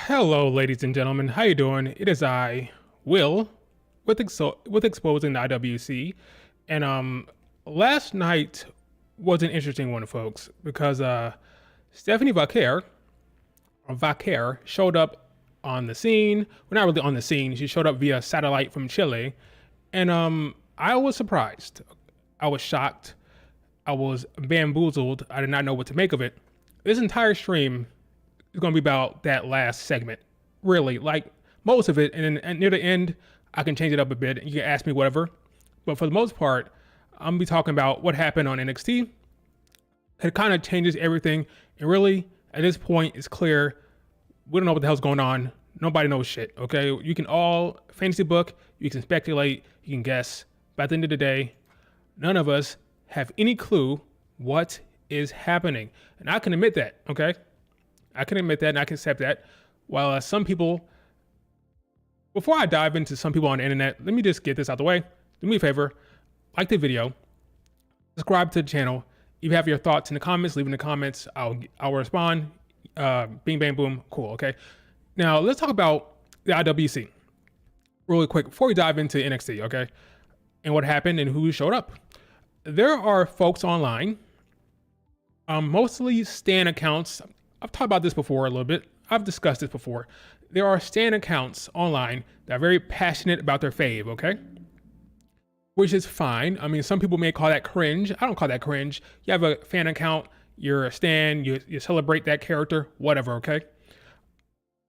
Hello, ladies and gentlemen. How you doing? It is I, Will, with exposing the IWC, and last night was an interesting one, folks, because Stephanie Vaquer showed up on the scene. Well, not really on the scene. She showed up via satellite from Chile, and I was surprised. I was shocked. I was bamboozled. I did not know what to make of it. This entire stream is going to be about that last segment, really, like most of it. And then near the end, I can change it up a bit. You can ask me whatever. But for the most part, I'm going to be talking about what happened on NXT. It kind of changes everything. And really, at this point, it's clear we don't know what the hell's going on. Nobody knows shit, okay? You can all fantasy book, you can speculate, you can guess. But at the end of the day, none of us have any clue what is happening. And I can admit that, okay? I can admit that and I can accept that. While some people, before I dive into some people on the internet, let me just get this out the way. Do me a favor, like the video, subscribe to the channel. If you have your thoughts in the comments, leave in the comments. I'll respond. Bing, bang, boom. Cool, okay? Now, let's talk about the IWC really quick before we dive into NXT, okay? And what happened and who showed up. There are folks online, mostly Stan accounts. I've talked about this before a little bit. I've discussed this before. There are Stan accounts online that are very passionate about their fave, okay? Which is fine. I mean, some people may call that cringe. I don't call that cringe. You have a fan account, you're a Stan, you celebrate that character, whatever, okay?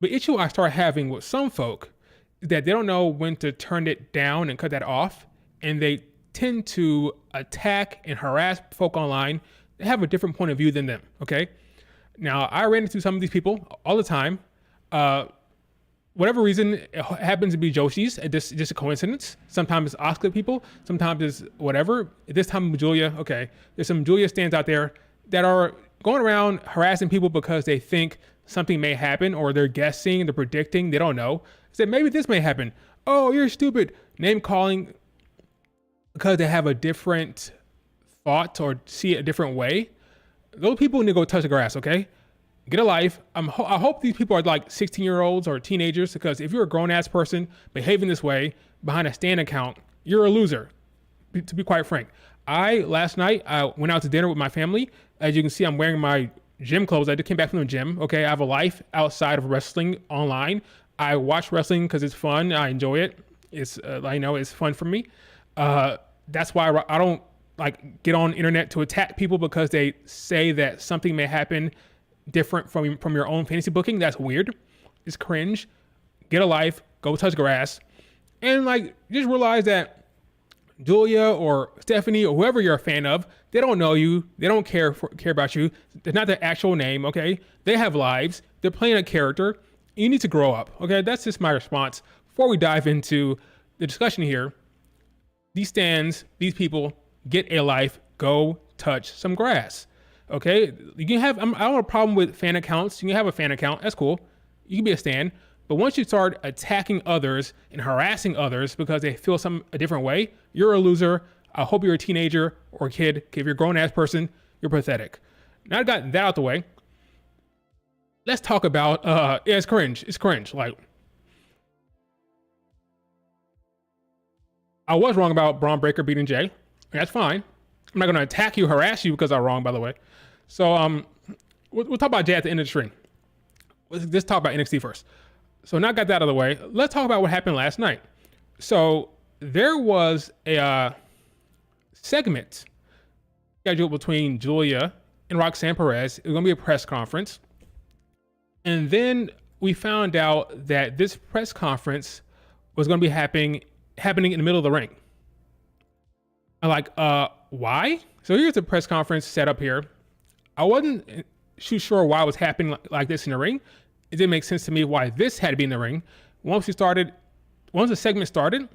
The issue I start having with some folk is that they don't know when to turn it down and cut that off, and they tend to attack and harass folk online that have a different point of view than them, okay? Now, I ran into some of these people all the time. Whatever reason, it happens to be Joshi's. It's just a coincidence. Sometimes it's Oscar people. Sometimes it's whatever. This time with Giulia, okay. There's some Giulia stands out there that are going around harassing people because they think something may happen, or they're guessing, they're predicting, they don't know. Say, maybe this may happen. Oh, you're stupid. Name calling because they have a different thought or see it a different way. Those people need to go touch the grass, okay? Get a life. I hope these people are like 16-year-olds or teenagers, because if you're a grown-ass person behaving this way behind a Stan account, you're a loser, to be quite frank. Last night, I went out to dinner with my family. As you can see, I'm wearing my gym clothes. I just came back from the gym, okay? I have a life outside of wrestling online. I watch wrestling because it's fun. I enjoy it. I know it's fun for me. That's why I don't like get on internet to attack people because they say that something may happen different from your own fantasy booking. That's weird. It's cringe. Get a life. Go touch grass. And like, just realize that Giulia or Stephanie or whoever you're a fan of, they don't know you. They don't care about you. They're not their actual name, okay? They have lives. They're playing a character. You need to grow up, okay? That's just my response. Before we dive into the discussion here, these stands, these people, get a life. Go touch some grass, okay? You can have, I don't have a problem with fan accounts. You can have a fan account. That's cool. You can be a stan. But once you start attacking others and harassing others because they feel a different way, you're a loser. I hope you're a teenager or a kid. If you're a grown-ass person, you're pathetic. Now I got that out the way. Let's talk about, yeah, it's cringe. It's cringe. Like, I was wrong about Braun Breaker beating Jay. That's fine. I'm not going to attack you, harass you because I'm wrong, by the way. So we'll talk about Jay at the end of the stream. Let's talk about NXT first. So now I got that out of the way. Let's talk about what happened last night. So there was a segment scheduled between Giulia and Roxanne Perez. It was going to be a press conference. And then we found out that this press conference was going to be happening in the middle of the ring. I'm like, why? So here's the press conference set up here. I wasn't too sure why it was happening like this in the ring. It didn't make sense to me why this had to be in the ring. Once the segment started,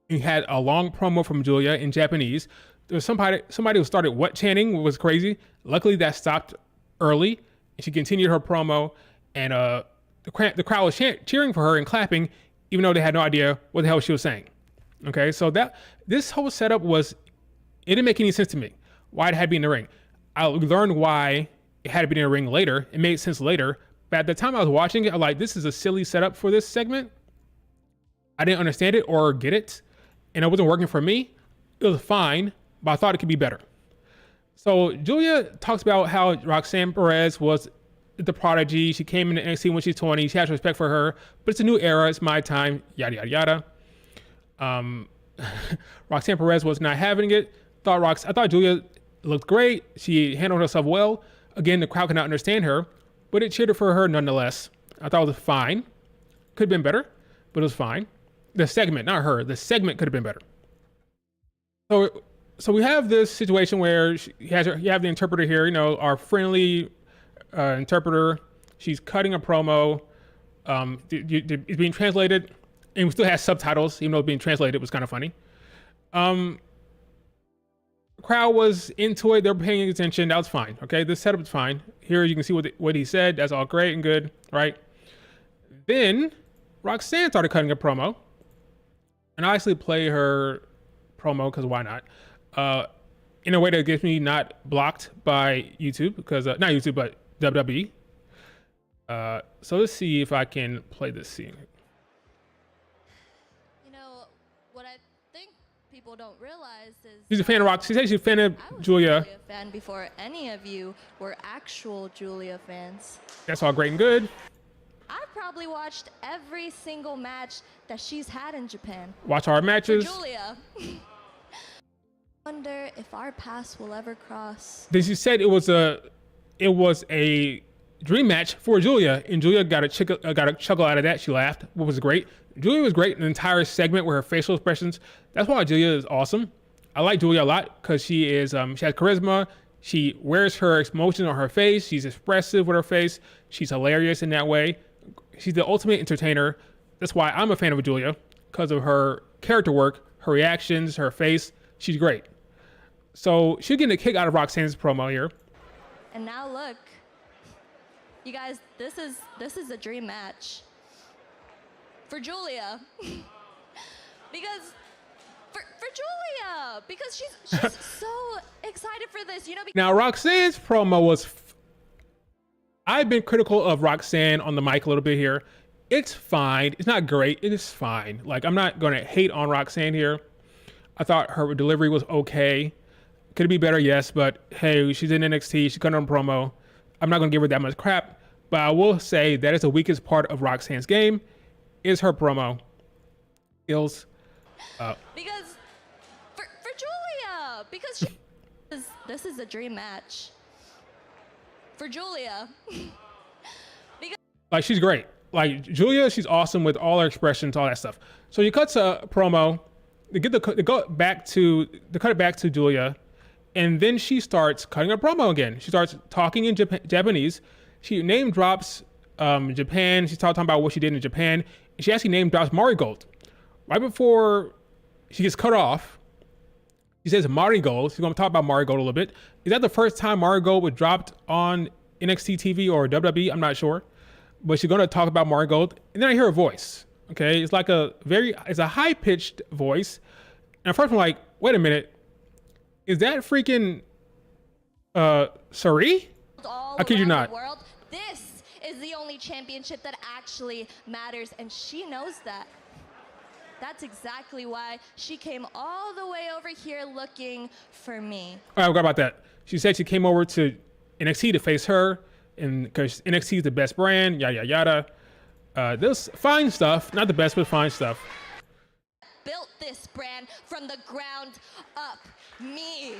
you had a long promo from Giulia in Japanese. There was somebody who started what chanting, was crazy. Luckily that stopped early. She continued her promo, and the crowd was cheering for her and clapping, even though they had no idea what the hell she was saying. Okay, so this whole setup it didn't make any sense to me. Why it had to be in the ring. I learned why it had to be in the ring later. It made sense later, But at the time I was watching it, I'm like, this is a silly setup for this segment. I didn't understand it or get it, and it wasn't working for me. It was fine, but I thought it could be better. So Giulia talks about how Roxanne Perez was the prodigy. She came into NXT when she's 20. She has respect for her, but it's a new era. It's my time. Yada yada yada. Roxanne Perez was not having it. I thought Giulia looked great. She handled herself well. Again, the crowd could not understand her, but it cheered for her nonetheless. I thought it was fine. Could have been better, but it was fine. The segment, not her. The segment could have been better. So we have this situation where you have the interpreter here, our friendly interpreter. She's cutting a promo. It's being translated, and we still have subtitles, even though it's being translated. It was kind of funny. The crowd was into it. They were paying attention. That was fine. Okay, this setup is fine. Here you can see what he said. That's all great and good, right? Then Roxanne started cutting a promo, and I actually play her promo because why not? In a way that gets me not blocked by YouTube, because not YouTube but WWE. So let's see if I can play this scene. What I think people don't realize is she's a fan of Roxanne. She said she's a fan of Giulia. I was a Giulia fan before any of you were actual Giulia fans. That's all great and good. I've probably watched every single match that she's had in Japan. Watch our matches. For Giulia. Wonder if our paths will ever cross. Then she said it was a dream match for Giulia, and Giulia got a chuckle out of that. She laughed, what was great. Giulia was great in the entire segment with her facial expressions. That's why Giulia is awesome. I like Giulia a lot because she has charisma. She wears her emotions on her face. She's expressive with her face. She's hilarious in that way. She's the ultimate entertainer. That's why I'm a fan of Giulia, because of her character work, her reactions, her face. She's great. So she's getting a kick out of Roxanne's promo here. And now look, you guys, this is a dream match for Giulia. because she's so excited for this, Now Roxanne's promo was I've been critical of Roxanne on the mic a little bit here. It's fine. It's not great. It is fine. Like, I'm not going to hate on Roxanne here. I thought her delivery was okay. Could it be better? Yes, but hey, she's in NXT. She's cut on promo. I'm not going to give her that much crap, but I will say that is the weakest part of Roxanne's game is her promo skills. Because for Giulia, because this is a dream match for Giulia. Like, she's great. Like, Giulia, she's awesome with all her expressions, all that stuff. So you cut a promo, they cut it back to Giulia, and then she starts cutting a promo again. She starts talking in Japanese. She name drops Japan. She's talking about what she did in Japan. She actually name drops Marigold. Right before she gets cut off, she says Marigold. She's going to talk about Marigold a little bit. Is that the first time Marigold was dropped on NXT TV or WWE? I'm not sure. But she's going to talk about Marigold. And then I hear a voice. Okay, it's like it's a high-pitched voice. And at first I'm like, wait a minute. Is that freaking Sari? I kid you not. This is the only championship that actually matters, and she knows that. That's exactly why she came all the way over here looking for me. All right, I forgot about that. She said she came over to NXT to face her, and because NXT is the best brand, yada yada yada. This fine stuff, not the best, but fine stuff. Built this brand from the ground up. Me.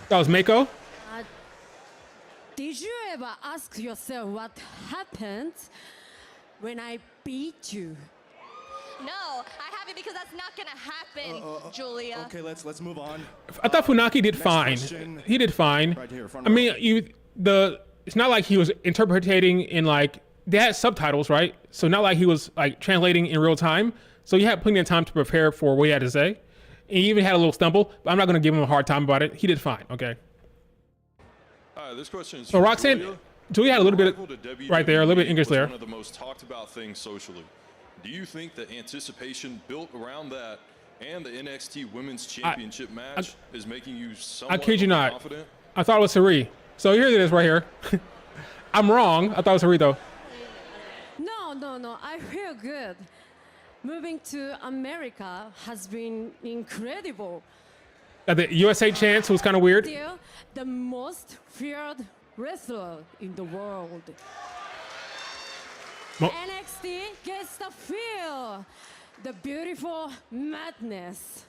That was Mako. Did you ever ask yourself what happened when I beat you? No, I haven't, because that's not gonna happen, Giulia. Okay, let's move on. I thought Funaki did fine. He did fine. Right here, I mean, it's not like he was interpreting in they had subtitles, right? So not like he was translating in real time. So he had plenty of time to prepare for what he had to say. And he even had a little stumble, but I'm not going to give him a hard time about it. He did fine, okay? This question is so Roxanne, Giulia had a little bit right there, a little bit English there. One of the most talked about things socially. Do you think that anticipation built around that and the NXT Women's Championship match is making you somewhat I kid you not. confident? I thought it was Sari. So here it is right here. I'm wrong. I thought it was Harito. No, I feel good. Moving to America has been incredible. The USA chance was kind of weird. Still, the most feared wrestler in the world. NXT gets the feel, the beautiful madness.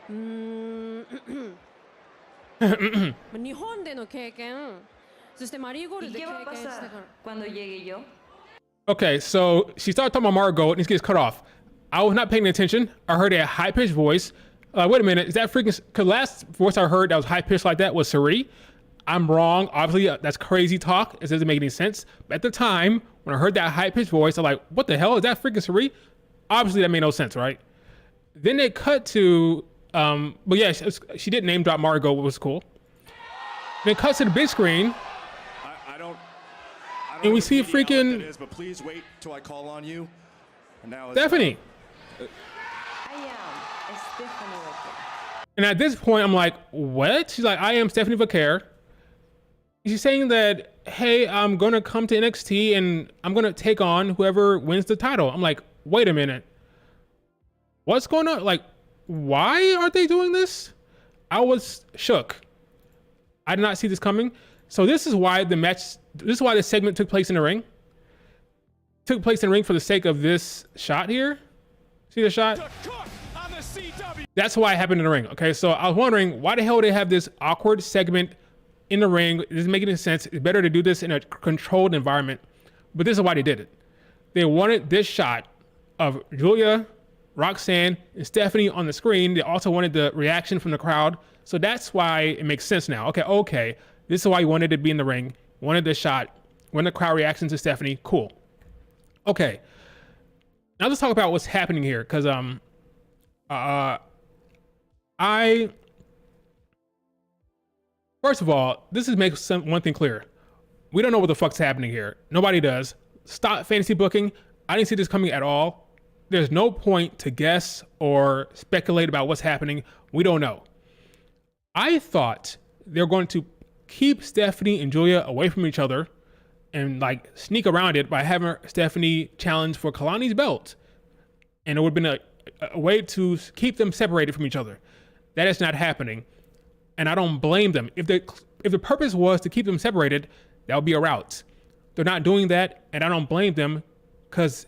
Mm. 日本での経験、そしてマリーゴールドで経験したから。cuando llegue yo? Okay, so she started talking about Margot and it gets cut off. I was not paying attention. I heard a high-pitched voice. Wait a minute, is that freaking... Because last voice I heard that was high-pitched like that was Sari. I'm wrong. Obviously, that's crazy talk. It doesn't make any sense. But at the time, when I heard that high-pitched voice, I'm like, what the hell? Is that freaking Sari? Obviously, that made no sense, right? Then they cut to... but yeah, she did name drop Margot, which was cool. Then it cuts to the big screen. I don't and we see a know what freaking... that is, but please wait till I call on you. And now it's, Stephanie. I am Stephanie Vaquer. And at this point, I'm like, what? She's like, I am Stephanie Vaquer. She's saying that, hey, I'm going to come to NXT and I'm going to take on whoever wins the title. I'm like, wait a minute. What's going on? Like, why are they doing this? I was shook. I did not see this coming. So this is why the segment took place in the ring. Took place in the ring for the sake of this shot here. See the shot? That's why it happened in the ring. Okay, so I was wondering why the hell they have this awkward segment in the ring. It doesn't make any sense. It's better to do this in a controlled environment. But this is why they did it. They wanted this shot of Giulia, Roxanne, and Stephanie on the screen. They also wanted the reaction from the crowd. So that's why it makes sense now. Okay. This is why you wanted to be in the ring. Wanted this shot. Wanted the crowd reaction to Stephanie. Cool. Okay. Now let's talk about what's happening here. Because first of all, this is makes one thing clear. We don't know what the fuck's happening here. Nobody does. Stop fantasy booking. I didn't see this coming at all. There's no point to guess or speculate about what's happening. We don't know. I thought they're going to keep Stephanie and Giulia away from each other and like sneak around it by having Stephanie challenge for Kalani's belt. And it would have been a way to keep them separated from each other. That is not happening. And I don't blame them. If the purpose was to keep them separated, that would be a route. They're not doing that, and I don't blame them because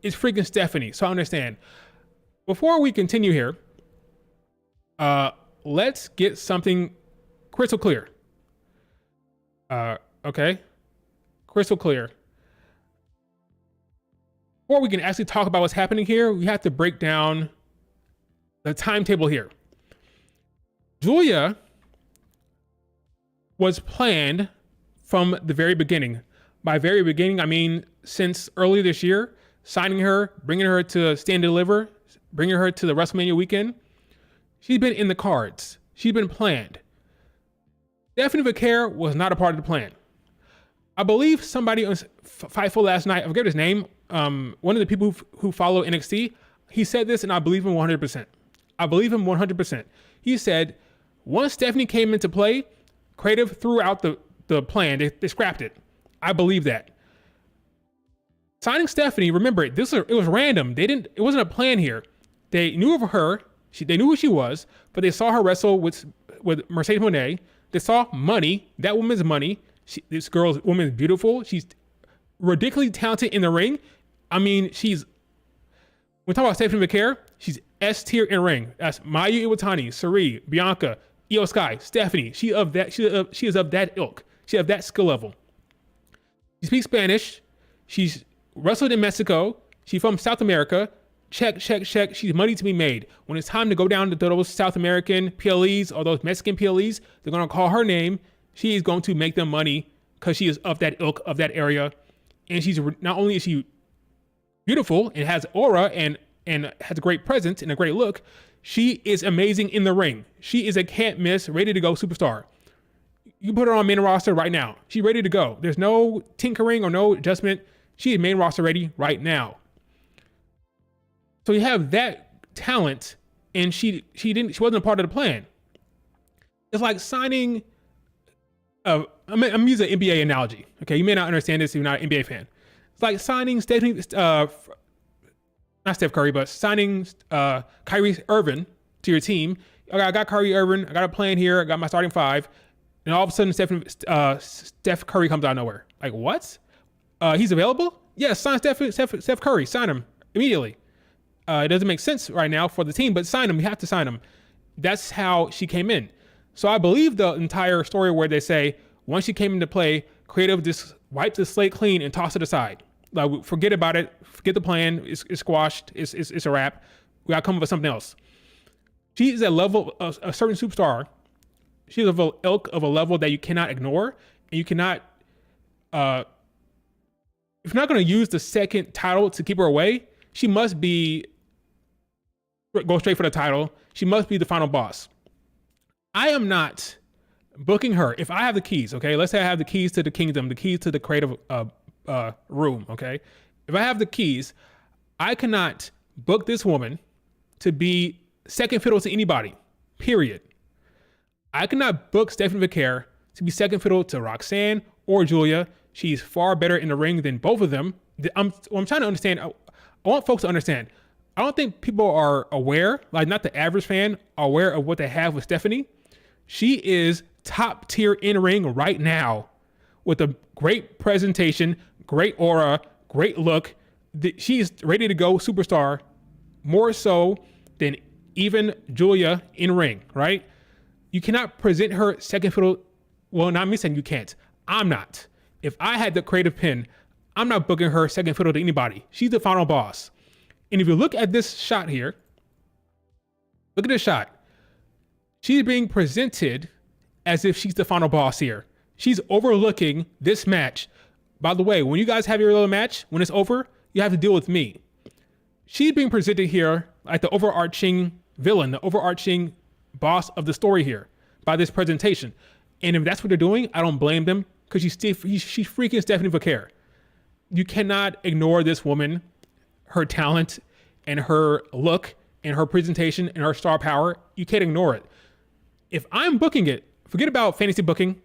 it's freaking Stephanie. So I understand. Before we continue here, let's get something crystal clear. Okay. Crystal clear. Before we can actually talk about what's happening here, we have to break down the timetable here. Giulia was planned from the very beginning. By very beginning, I mean since early this year, signing her, bringing her to Stand and Deliver, bringing her to the WrestleMania weekend. She's been in the cards. She's been planned. Stephanie Vaquer was not a part of the plan. I believe somebody on Fightful last night, I forget his name, one of the people who follow NXT, he said this and I believe him 100%. I believe him 100%. He said, once Stephanie came into play, creative threw out the plan. They scrapped it. I believe that. Signing Stephanie, remember, it was random. It wasn't a plan here. They knew of her. They knew who she was, but they saw her wrestle with Mercedes Moné. They saw money. That woman's money. This woman is beautiful. She's ridiculously talented in the ring. I mean, when we talk about Stephanie Vaquer, she's S tier in ring. That's Mayu Iwatani, Sari, Bianca, Io Sky, Stephanie. She is of that ilk. She of that skill level. She speaks Spanish. She's wrestled in Mexico. She's from South America. Check. She's money to be made. When it's time to go down to those South American PLEs or those Mexican PLEs, they're going to call her name. She is going to make them money because she is of that ilk, of that area. And she's not only is she beautiful and has aura and has a great presence and a great look, she is amazing in the ring. She is a can't miss, ready to go superstar. You put her on main roster right now. She's ready to go. There's no tinkering or no adjustment. She is main roster ready right now. So you have that talent, and she wasn't a part of the plan. It's like signing. I'm using an NBA analogy. Okay, you may not understand this if you're not an NBA fan. It's like signing not Steph Curry, but signing Kyrie Irving to your team. I got Kyrie Irving. I got a plan here. I got my starting five. And all of a sudden, Steph Curry comes out of nowhere. Like, what? He's available? Yes, sign Steph Curry. Sign him immediately. It doesn't make sense right now for the team, but sign him. You have to sign him. That's how she came in. So I believe the entire story where they say, once she came into play, creative just wiped the slate clean and tossed it aside. Like, forget about it. Forget the plan. It's squashed. It's a wrap. We got to come up with something else. She's a level of a certain superstar. She's of a ilk of a level that you cannot ignore, and you cannot. If you're not going to use the second title to keep her away, she must go straight for the title. She must be the final boss. I am not booking her. If I have the keys, okay, let's say I have the keys to the kingdom, the keys to the creative room, okay. If I have the keys, I cannot book this woman to be second fiddle to anybody, period. I cannot book Stephanie Vaquer to be second fiddle to Roxanne or Giulia. She's far better in the ring than both of them. I'm trying to understand. I want folks to understand. I don't think people are aware, like not the average fan, are aware of what they have with Stephanie. She is top tier in ring right now with a great presentation, great aura, great look. She's ready to go superstar, more so than even Giulia in ring, right? You cannot present her second fiddle. Well, not me saying you can't. I'm not. If I had the creative pin, I'm not booking her second fiddle to anybody. She's the final boss. And if you look at this shot here, look at this shot. She's being presented as if she's the final boss here. She's overlooking this match. By the way, when you guys have your little match, when it's over, you have to deal with me. She's being presented here like the overarching villain, the overarching boss of the story here by this presentation. And if that's what they're doing, I don't blame them, because she's freaking Stephanie Vaquer. You cannot ignore this woman, her talent and her look and her presentation and her star power. You can't ignore it. If I'm booking it, forget about fantasy booking.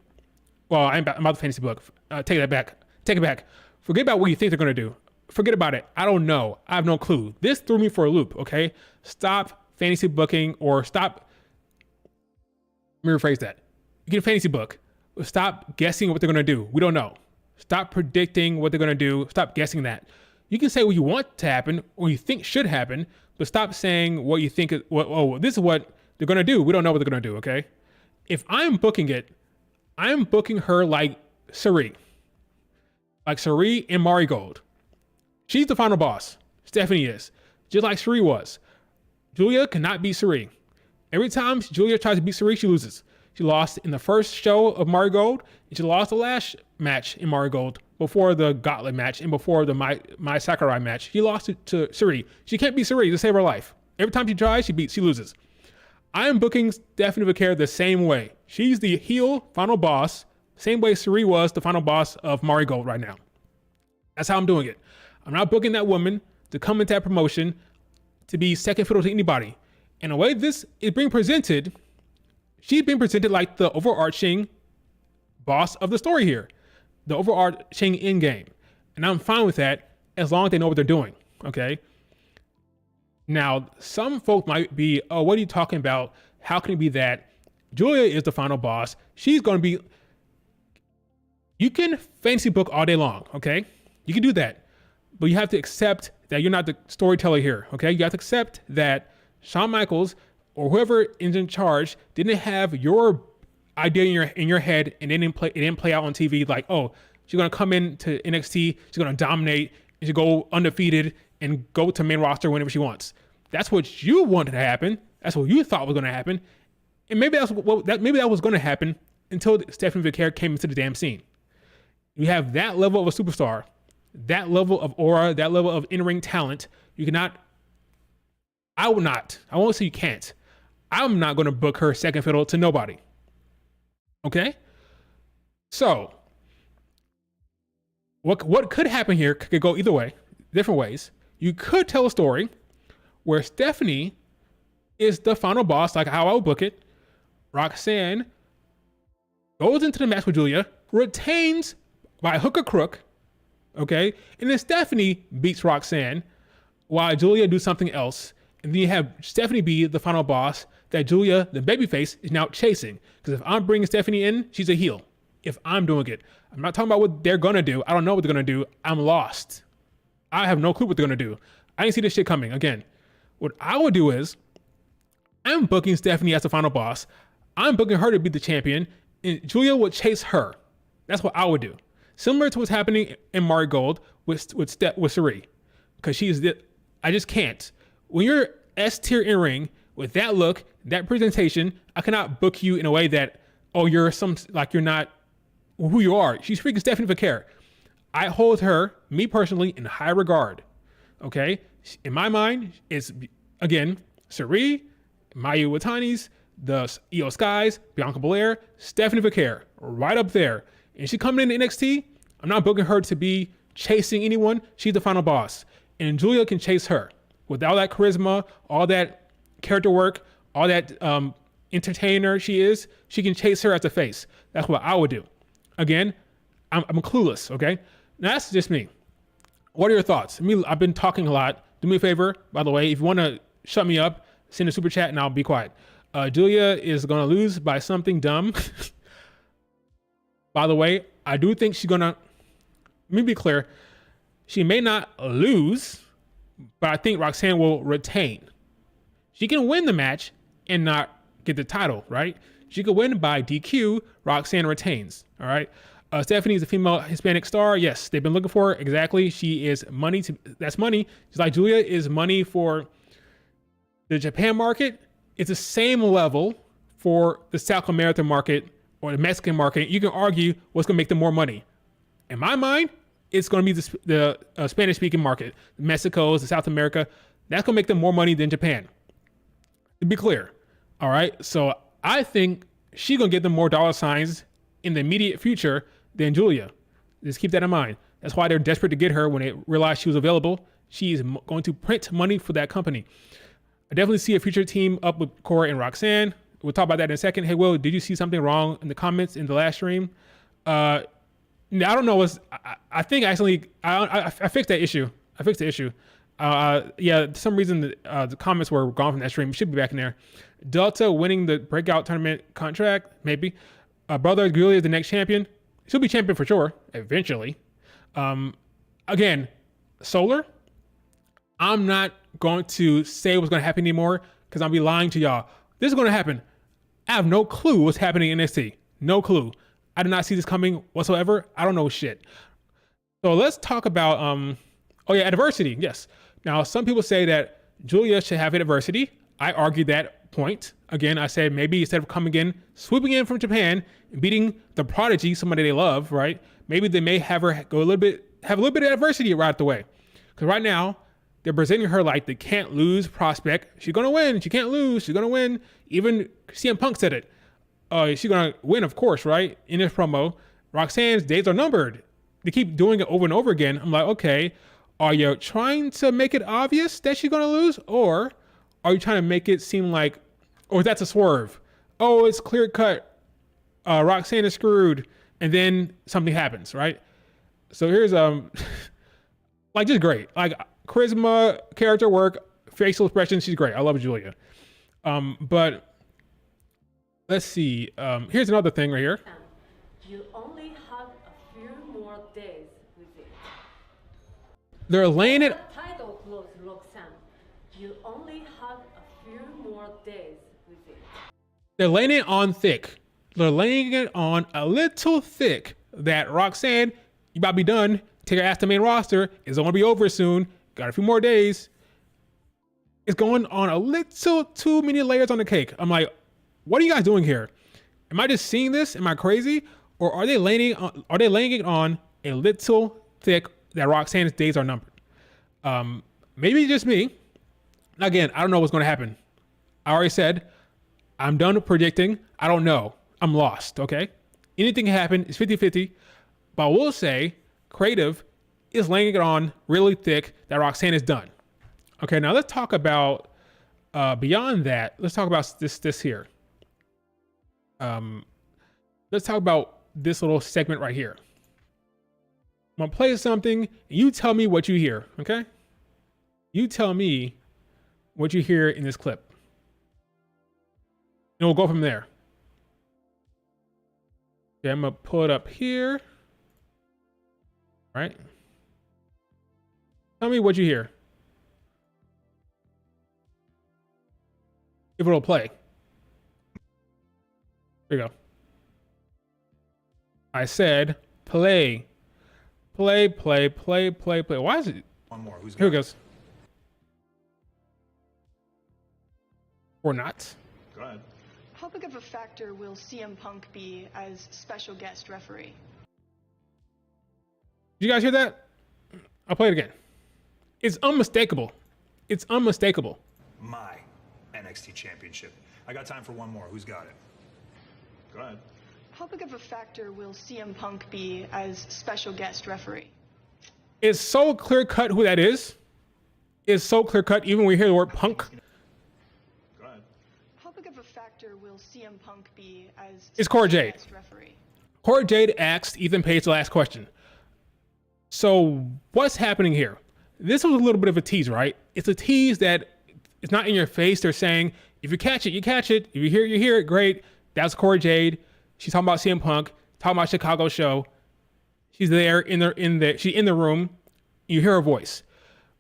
Well, I'm about the fantasy book. Take that back. Take it back. Forget about what you think they're going to do. Forget about it. I don't know. I have no clue. This threw me for a loop, okay? Stop fantasy booking, or stop. Let me rephrase that. You get a fantasy book. Stop guessing what they're going to do. We don't know. Stop predicting what they're going to do. Stop guessing that. You can say what you want to happen or you think should happen, but stop saying what you think, this is what they're going to do. We don't know what they're going to do, okay? If I'm booking it, I'm booking her like Cirie. Like Cirie and Marigold. She's the final boss. Stephanie is. Just like Cirie was. Giulia cannot beat Cirie. Every time Giulia tries to beat Cirie, she loses. She lost in the first show of Marigold, and she lost the last match in Marigold before the Gauntlet match and before the My Sakurai match. She lost to Cirie. She can't beat Cirie to save her life. Every time she tries, she loses. I am booking Stephanie Vaquer the same way. She's the heel final boss, same way Cirie was the final boss of Marigold right now. That's how I'm doing it. I'm not booking that woman to come into that promotion to be second fiddle to anybody. And the way this is being presented, she's being presented like the overarching boss of the story here, the overarching end game. And I'm fine with that as long as they know what they're doing, okay? Now, some folk might be, oh, what are you talking about? How can it be that Giulia is the final boss? She's going to be... You can fantasy book all day long, okay? You can do that. But you have to accept that you're not the storyteller here, okay? You have to accept that Shawn Michaels or whoever is in charge didn't have your idea in your head, and it didn't play out on TV like, oh, she's going to come into NXT, she's going to dominate, and she'll go undefeated and go to main roster whenever she wants. That's what you wanted to happen. That's what you thought was going to happen. And maybe that was going to happen until Stephanie Vaquer came into the damn scene. You have that level of a superstar, that level of aura, that level of in-ring talent. You cannot, I won't say you can't. I'm not going to book her second fiddle to nobody. Okay? So, what could happen here could go either way, different ways. You could tell a story where Stephanie is the final boss, like how I would book it. Roxanne goes into the match with Giulia, retains by hook or crook, okay? And then Stephanie beats Roxanne while Giulia do something else. And then you have Stephanie be the final boss that Giulia, the babyface, is now chasing. Because if I'm bringing Stephanie in, she's a heel. If I'm doing it. I'm not talking about what they're going to do. I don't know what they're going to do. I'm lost. I have no clue what they're going to do. I didn't see this shit coming. Again, what I would do is I'm booking Stephanie as the final boss. I'm booking her to be the champion, and Giulia would chase her. That's what I would do. Similar to what's happening in Marigold with Cirie. Because I just can't. When you're S tier in ring with that look, that presentation, I cannot book you in a way that, oh, you're not who you are. She's freaking Stephanie Vaquer. I hold her, me personally, in high regard. Okay? In my mind, it's, again, Cirie, Mayu Iwatani's, the Io Skies, Bianca Belair, Stephanie Vaquer, right up there. And she coming into NXT, I'm not booking her to be chasing anyone. She's the final boss. And Giulia can chase her. With all that charisma, all that character work, all that entertainer she is, she can chase her as a face. That's what I would do. Again, I'm clueless, okay? Now, that's just me. What are your thoughts? I've been talking a lot. Do me a favor, by the way, if you want to shut me up, send a super chat and I'll be quiet. Giulia is going to lose by something dumb. By the way, I do think she's going to, let me be clear, she may not lose, but I think Roxanne will retain. She can win the match and not get the title, right? She could win by DQ, Roxanne retains, all right? Stephanie is a female Hispanic star. Yes, they've been looking for her. Exactly. She is money. That's money. Just like Giulia is money for the Japan market. It's the same level for the South American market or the Mexican market. You can argue what's going to make them more money. In my mind, it's going to be the Spanish-speaking market. Mexico's, the South America. That's going to make them more money than Japan. To be clear. All right? So I think she's going to get them more dollar signs in the immediate future than Giulia. Just keep that in mind. That's why they're desperate to get her when they realized she was available. She's going to print money for that company. I definitely see a future team up with Cora and Roxanne. We'll talk about that in a second. Hey, Will, did you see something wrong in the comments in the last stream? I don't know. I think actually I fixed that issue. I fixed the issue. Yeah, for some reason the comments were gone from that stream. It should be back in there. Delta winning the breakout tournament contract, maybe. Brother Giulia is the next champion. She'll be champion for sure, eventually. Again, Solar, I'm not going to say what's going to happen anymore because I'll be lying to y'all. This is going to happen. I have no clue what's happening in NXT. No clue. I did not see this coming whatsoever. I don't know shit. So let's talk about, adversity. Yes. Now, some people say that Giulia should have adversity. I argue that point. Again, I said maybe instead of coming in, swooping in from Japan, and beating the prodigy, somebody they love, right? Maybe they may have her have a little bit of adversity right out the way. Because right now, they're presenting her like the can't lose prospect. She's going to win. She can't lose. She's going to win. Even CM Punk said it. She's going to win, of course, right? In this promo, Roxanne's days are numbered. They keep doing it over and over again. I'm like, okay, are you trying to make it obvious that she's going to lose? Or are you trying to make it seem like, or that's a swerve? Oh, it's clear cut. Roxanne is screwed. And then something happens, right? So here's, like, just great. Like, charisma, character work, facial expressions. She's great. I love Giulia. But let's see. Here's another thing right here. You only have a few more days with it. They're laying it. Title close, Roxanne. You only have a few more days with it. They're laying it on thick. They're laying it on a little thick that Roxanne, you about to be done. Take her ass to main roster. It's going to be over soon. Got a few more days. It's going on a little too many layers on the cake. I'm like, what are you guys doing here? Am I just seeing this? Am I crazy? Or are they laying it on a little thick that Roxanne's days are numbered? Maybe just me. Again, I don't know what's going to happen. I already said I'm done predicting. I don't know. I'm lost, okay? Anything can happen. It's 50-50. But I will say creative is laying it on really thick that Roxanne is done. Okay, now let's talk about Beyond that, let's talk about this here. Let's talk about this little segment right here. I'm gonna play something, and you tell me what you hear, okay? You tell me what you hear in this clip. And we'll go from there. Okay, I'm gonna pull it up here. All right. Tell me what you hear. If it'll play. There you go. I said play. Play. Why is it? One more. Who's Here it got goes. Or not. Go ahead. How big of a factor will CM Punk be as special guest referee? Did you guys hear that? I'll play it again. It's unmistakable. It's unmistakable. My NXT Championship. I got time for one more. Who's got it? Go ahead. How big of a factor will CM Punk be as special guest referee? It's so clear cut who that is. It's so clear cut even when we hear the word Punk. Go ahead. How big of a factor will CM Punk be as It's Cora special Jade. guest referee? Cora Jade asked Ethan Page the last question. So what's happening here? This was a little bit of a tease, right? It's a tease that it's not in your face. They're saying, if you catch it, you catch it. If you hear it, great. That's Cora Jade. She's talking about CM Punk, talking about Chicago show. She's there she's in the room. You hear her voice.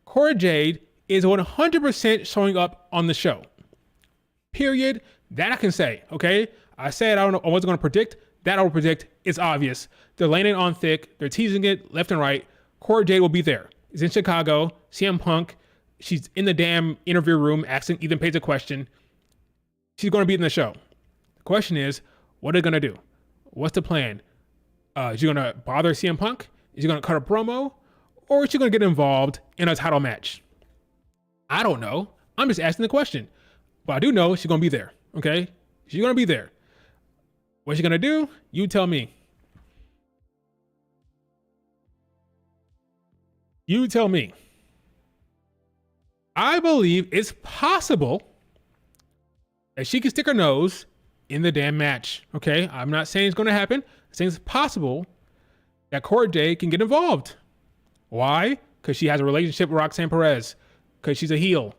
Cora Jade is 100% showing up on the show. Period. That I can say, okay? I said I wasn't going to predict. That I will predict. It's obvious. They're laying it on thick. They're teasing it left and right. Cora Jade will be there. It's in Chicago. CM Punk. She's in the damn interview room asking Ethan Page a question. She's going to be in the show. The question is, what are they going to do? What's the plan? Is she going to bother CM Punk? Is she going to cut a promo? Or is she going to get involved in a title match? I don't know. I'm just asking the question. But I do know she's going to be there. Okay? She's going to be there. What's she going to do? You tell me. You tell me. I believe it's possible that she can stick her nose in the damn match. Okay? I'm not saying it's going to happen. I'm saying it's possible that Cora Jade can get involved. Why? Because she has a relationship with Roxanne Perez. Because she's a heel.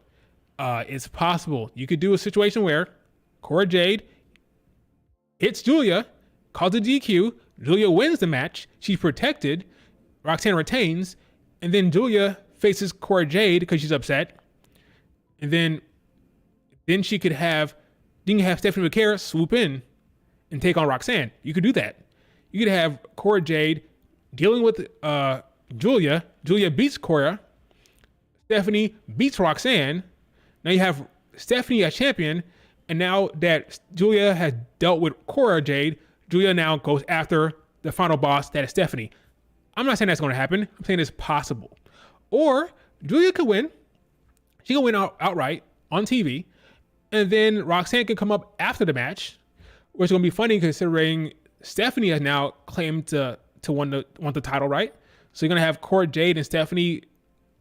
It's possible. You could do a situation where Cora Jade hits Giulia, calls a DQ. Giulia wins the match. She's protected. Roxanne retains. And then Giulia faces Cora Jade because she's upset. And then she could have Stephanie Vaquer swoop in and take on Roxanne. You could do that. You could have Cora Jade dealing with Giulia. Giulia beats Cora. Stephanie beats Roxanne. Now you have Stephanie as champion. And now that Giulia has dealt with Cora Jade, Giulia now goes after the final boss, that is Stephanie. I'm not saying that's going to happen. I'm saying it's possible. Or Giulia could win. She can win outright on TV. And then Roxanne can come up after the match, which is going to be funny considering Stephanie has now claimed to want the title, right? So you're going to have Cora Jade and Stephanie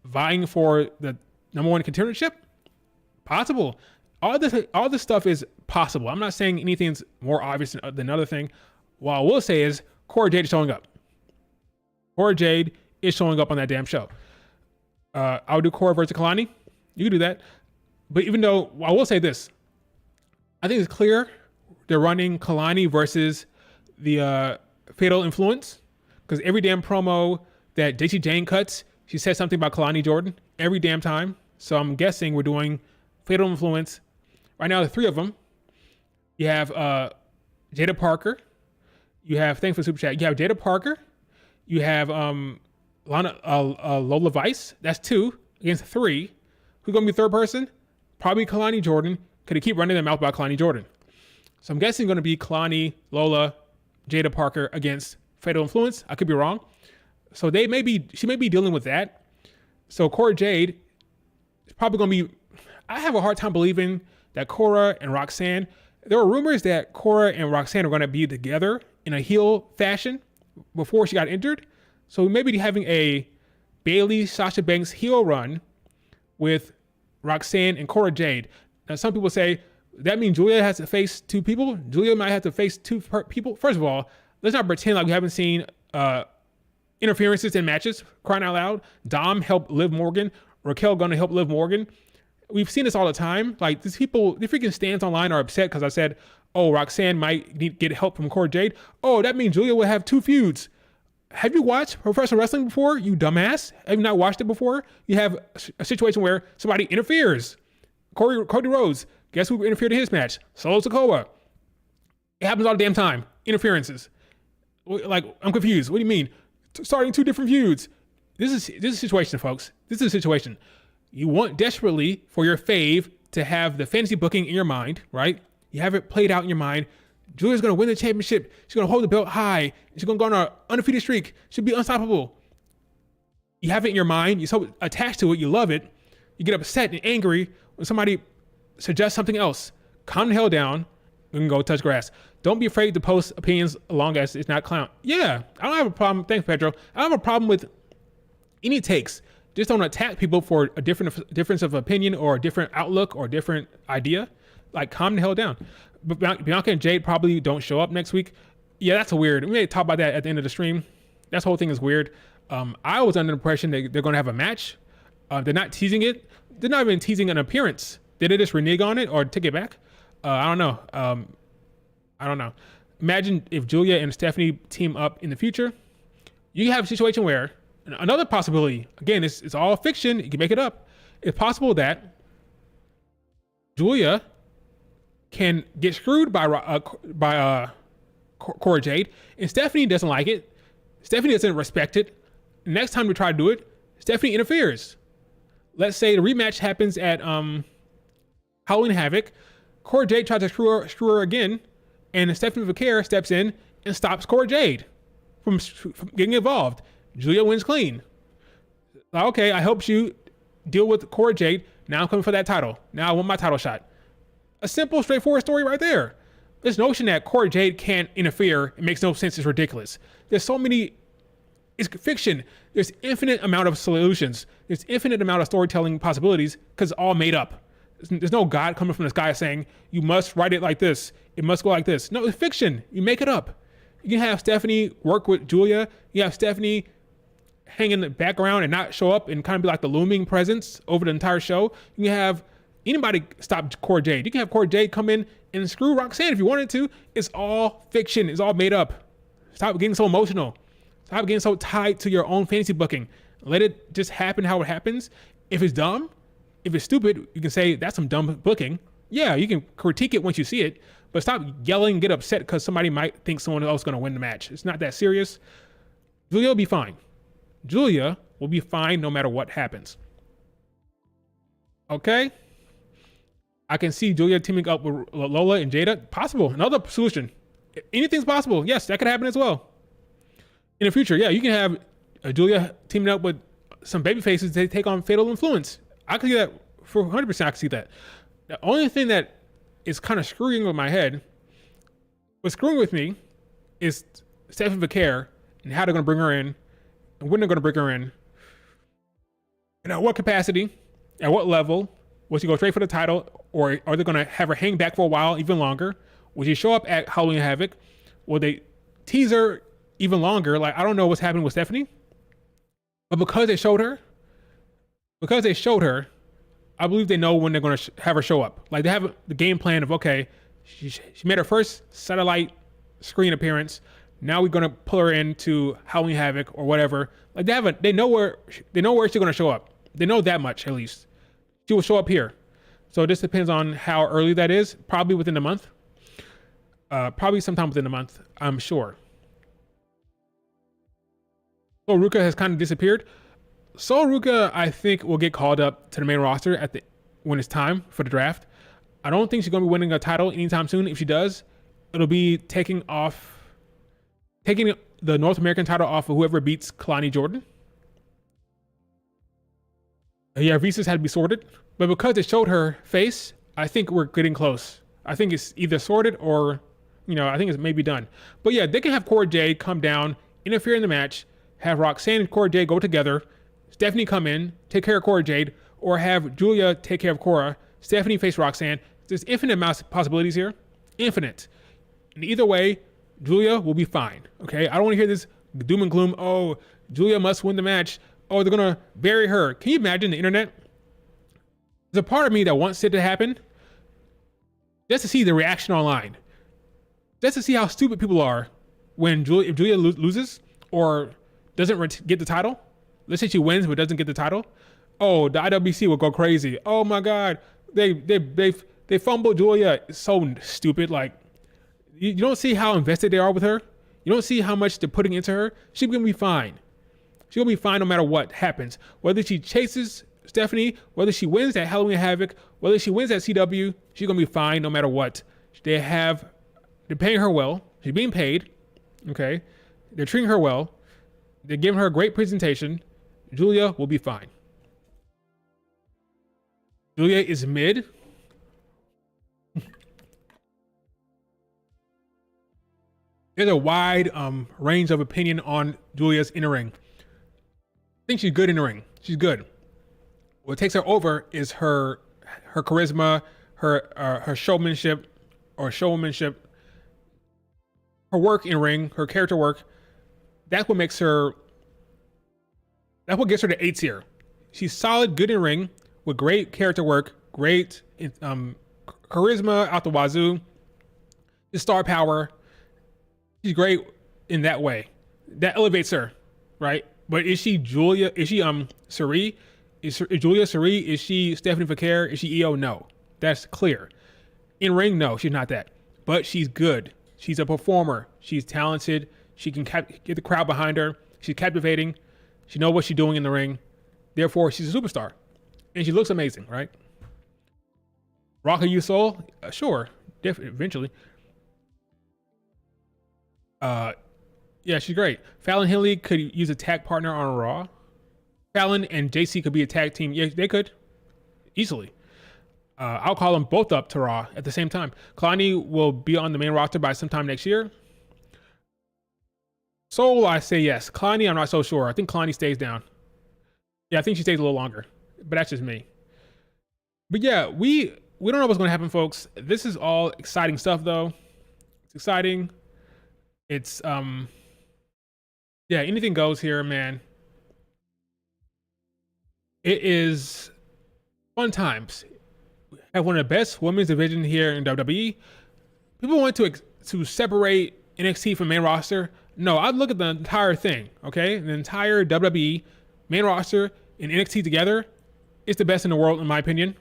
vying for the #1 contendership? Possible. All this stuff is possible. I'm not saying anything's more obvious than another thing. What I will say is Cora Jade is showing up. Cora Jade is showing up on that damn show. I'll do Cora versus Kalani. You can do that. But even though, I will say this. I think it's clear they're running Kalani versus the Fatal Influence. Because every damn promo that JC Jane cuts, she says something about Kalani Jordan every damn time. So I'm guessing we're doing Fatal Influence. Right now, the three of them. You have Jada Parker. You have, thanks for the super chat. You have Jada Parker. You have Lola Vice. That's 2 against 3. Who's going to be third person? Probably Kalani Jordan. Could they keep running their mouth about Kalani Jordan? So I'm guessing going to be Kalani, Lola, Jada Parker against Fatal Influence. I could be wrong. So she may be dealing with that. So Cora Jade is probably going to be, I have a hard time believing that Cora and Roxanne, there were rumors that Cora and Roxanne are going to be together in a heel fashion before she got injured. So maybe having a Bayley, Sasha Banks heel run with Roxanne and Cora Jade. Now, some people say that means Giulia has to face two people. Giulia might have to face two people. First of all, let's not pretend like we haven't seen interferences in matches. Crying out loud. Dom helped Liv Morgan. Raquel gonna help Liv Morgan. We've seen this all the time. Like these people, the freaking stands online are upset because I said, oh, Roxanne might get help from Cora Jade. Oh, that means Giulia will have two feuds. Have you watched professional wrestling before, you dumbass? Have you not watched it before? You have a situation where somebody interferes. Cody Rhodes, guess who interfered in his match? Solo Sikoa. It happens all the damn time. Interferences. Like, I'm confused. What do you mean? Starting two different feuds. This is a situation, folks. This is a situation. You want desperately for your fave to have the fantasy booking in your mind, right? You have it played out in your mind. Giulia's going to win the championship. She's going to hold the belt high. She's going to go on an undefeated streak. She'll be unstoppable. You have it in your mind. You're so attached to it. You love it. You get upset and angry when somebody suggests something else. Calm the hell down and go touch grass. Don't be afraid to post opinions as long as it's not clown. Yeah, I don't have a problem. Thanks, Pedro. I don't have a problem with any takes. Just don't attack people for a difference of opinion or a different outlook or a different idea. Like, calm the hell down. But Bianca and Jade probably don't show up next week. Yeah, that's weird. We may talk about that at the end of the stream. That whole thing is weird. I was under the impression that they're going to have a match. They're not teasing it. They're not even teasing an appearance. Did they just renege on it or take it back? I don't know. I don't know. Imagine if Giulia and Stephanie team up in the future. You have a situation where, another possibility, again, it's all fiction. You can make it up. It's possible that Giulia can get screwed by Cora Jade, and Stephanie doesn't like it. Stephanie doesn't respect it. Next time we try to do it, Stephanie interferes. Let's say the rematch happens at Halloween Havoc. Cora Jade tries to screw her again, and Stephanie Vaquer steps in and stops Cora Jade from getting involved. Giulia wins clean. Okay, I helped you deal with Cora Jade. Now I'm coming for that title. Now I want my title shot. A simple, straightforward story right there. This notion that Cora Jade can't interfere, it makes no sense. It's ridiculous. There's so many, it's fiction. There's infinite amount of solutions. There's infinite amount of storytelling possibilities because it's all made up. There's no God coming from the sky saying, you must write it like this. It must go like this. No, it's fiction. You make it up. You can have Stephanie work with Giulia. You have Stephanie hang in the background and not show up and kind of be like the looming presence over the entire show. You can have anybody stop Cora Jade. You can have Cora Jade come in and screw Roxanne if you wanted to. It's all fiction. It's all made up. Stop getting so emotional. Stop getting so tied to your own fantasy booking. Let it just happen how it happens. If it's dumb, if it's stupid, you can say that's some dumb booking. Yeah, you can critique it once you see it, but stop yelling and get upset because somebody might think someone else is going to win the match. It's not that serious. Giulia will be fine. Giulia will be fine no matter what happens. Okay? I can see Giulia teaming up with Lola and Jada. Possible. Another solution. Anything's possible. Yes, that could happen as well. In the future, yeah, you can have Giulia teaming up with some baby faces to take on Fatal Influence. I can see that for 100%. I can see that. The only thing that is kind of screwing with my head, what's screwing with me, is Stephanie Vaquer and how they're going to bring her in and when they're going to bring her in. And at what capacity, at what level, will she go straight for the title, or are they going to have her hang back for a while, even longer? Will she show up at Halloween Havoc? Will they tease her even longer? Like, I don't know what's happening with Stephanie, but because they showed her, I believe they know when they're going to have her show up. Like, they have the game plan of, okay, she made her first satellite screen appearance. Now we're going to pull her into Halloween Havoc or whatever. Like, they know where she's going to show up. They know that much, at least. She will show up here. So this depends on how early that is. Probably within a month. Probably sometime within a month, I'm sure. So Ruka has kind of disappeared. Sol Ruka, I think, will get called up to the main roster when it's time for the draft. I don't think she's going to be winning a title anytime soon. If she does, it'll be taking the North American title off of whoever beats Kalani Jordan. Yeah, visas had to be sorted. But because it showed her face, I think we're getting close. I think it's either sorted or, I think it's maybe done. But yeah, they can have Cora Jade come down, interfere in the match, have Roxanne and Cora Jade go together, Stephanie come in, take care of Cora Jade, or have Giulia take care of Cora, Stephanie face Roxanne, There's infinite amounts of possibilities here. Infinite. And either way, Giulia will be fine. Okay? I don't want to hear this doom and gloom. Oh, Giulia must win the match. Oh, they're going to bury her. Can you imagine the internet? There's a part of me that wants it to happen just to see the reaction online. Just to see how stupid people are when if Giulia loses or doesn't get the title. Let's say she wins but doesn't get the title. Oh, the IWC will go crazy. Oh my God, they fumbled Giulia. It's so stupid. Like, you don't see how invested they are with her. You don't see how much they're putting into her. She's gonna be fine. She's gonna be fine no matter what happens. Whether she chases Stephanie, whether she wins at Halloween Havoc, whether she wins at CW, she's gonna be fine no matter what. They're paying her well. She's being paid. Okay, they're treating her well. They're giving her a great presentation. Giulia will be fine. Giulia is mid. There's a wide range of opinion on Giulia's in the ring. I think she's good in the ring. She's good. What takes her over is her charisma, her showmanship, her work in ring, her character work. That's what gets her to 8 tier. She's solid, good in ring, with great character work, great charisma out the wazoo, the star power. She's great in that way. That elevates her, right? But is she Giulia? Is she Cirie? Is Giulia Cirie? Is she Stephanie Vaquer? Is she EO? No, that's clear. In ring, no, she's not that. But she's good. She's a performer. She's talented. She can get the crowd behind her. She's captivating. She knows what she's doing in the ring. Therefore, she's a superstar. And she looks amazing, right? Rock You Soul? Sure. Eventually. Yeah, she's great. Fallon Henley could use a tag partner on Raw. Fallon and JC could be a tag team. Yeah, they could. Easily. I'll call them both up to Raw at the same time. Kalani will be on the main roster by sometime next year. Soul, I say yes. Kalani, I'm not so sure. I think Kalani stays down. Yeah, I think she stays a little longer. But that's just me. But yeah, we don't know what's going to happen, folks. This is all exciting stuff, though. It's exciting. It's, yeah, anything goes here, man. It is fun times. We have one of the best women's division here in WWE. People want to separate NXT from main roster. No, I'd look at the entire thing, okay? The entire WWE main roster and NXT together is the best in the world, in my opinion.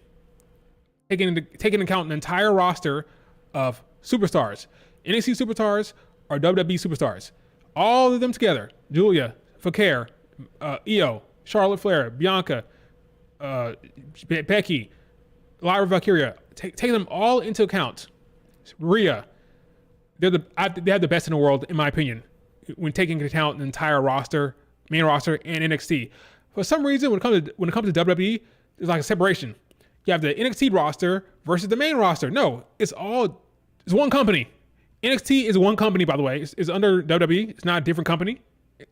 Taking into account the entire roster of superstars. NXT superstars are WWE superstars. All of them together. Giulia, Vaquer, Io, Charlotte Flair, Bianca, Becky, Lyra Valkyria. Take them all into account. Rhea. They have the best in the world, in my opinion, when taking into account the entire roster, main roster, and NXT. For some reason, when it comes to WWE, there's like a separation. You have the NXT roster versus the main roster. No, it's one company. NXT is one company, by the way. It's under WWE. It's not a different company.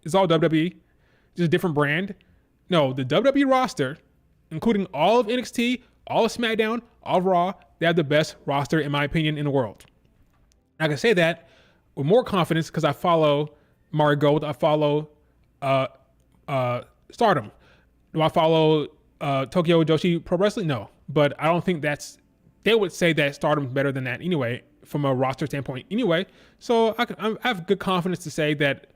It's all WWE. Just a different brand. No, the WWE roster, including all of NXT, all of SmackDown, all of Raw, they have the best roster, in my opinion, in the world. I can say that with more confidence because I follow Mari Gold. I follow Stardom. Do I follow Tokyo Joshi Pro Wrestling? No. But I don't think they would say that Stardom's better than that anyway, from a roster standpoint anyway. So I have good confidence to say that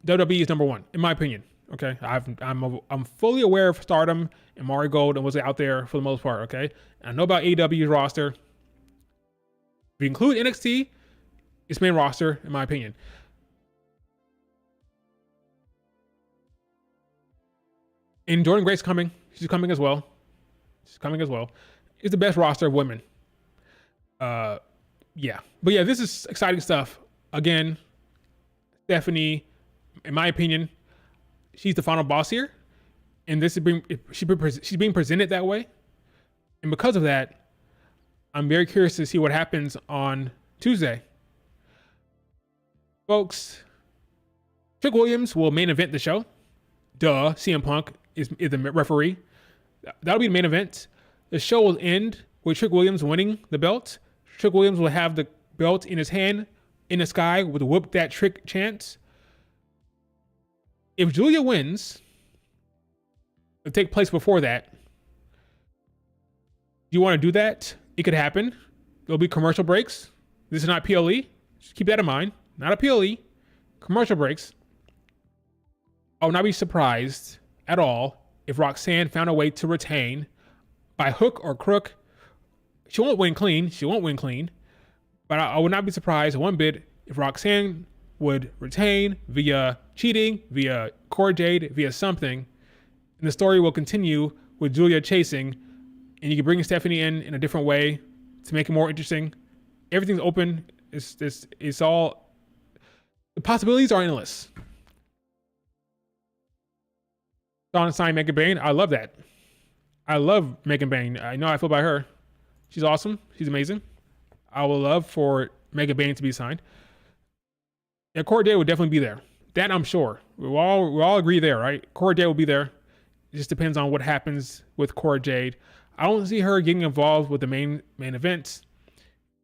WWE is number one, in my opinion. Okay, I'm fully aware of Stardom and Mari Gold and what's out there for the most part. Okay, and I know about AEW's roster. If you include NXT, it's main roster, in my opinion. And Jordan Grace's coming. She's coming as well. It's the best roster of women. Yeah. But yeah, this is exciting stuff. Again, Stephanie, in my opinion, she's the final boss here. And she's being presented that way. And because of that, I'm very curious to see what happens on Tuesday. Folks, Trick Williams will main event the show. CM Punk is the referee. That'll be the main event. The show will end with Trick Williams winning the belt. Trick Williams will have the belt in his hand in the sky with whoop that trick chance. If Giulia wins, it'll take place before that. You want to do that? It could happen. There'll be commercial breaks. This is not PLE. Just keep that in mind. Not a PLE. Commercial breaks. I would not be surprised at all if Roxanne found a way to retain by hook or crook. She won't win clean. But I would not be surprised one bit if Roxanne would retain via cheating, via Cora Jade, via something. And the story will continue with Giulia chasing. And you can bring Stephanie in a different way to make it more interesting. Everything's open. It's all, the possibilities are endless. Dawn signed Megan Bain. I love that. I love Megan Bain. I know how I feel about her. She's awesome. She's amazing. I would love for Megan Bain to be signed. Yeah, Cora Jade will definitely be there. That I'm sure. We all agree there, right? Cora Jade will be there. It just depends on what happens with Cora Jade. I don't see her getting involved with the main events.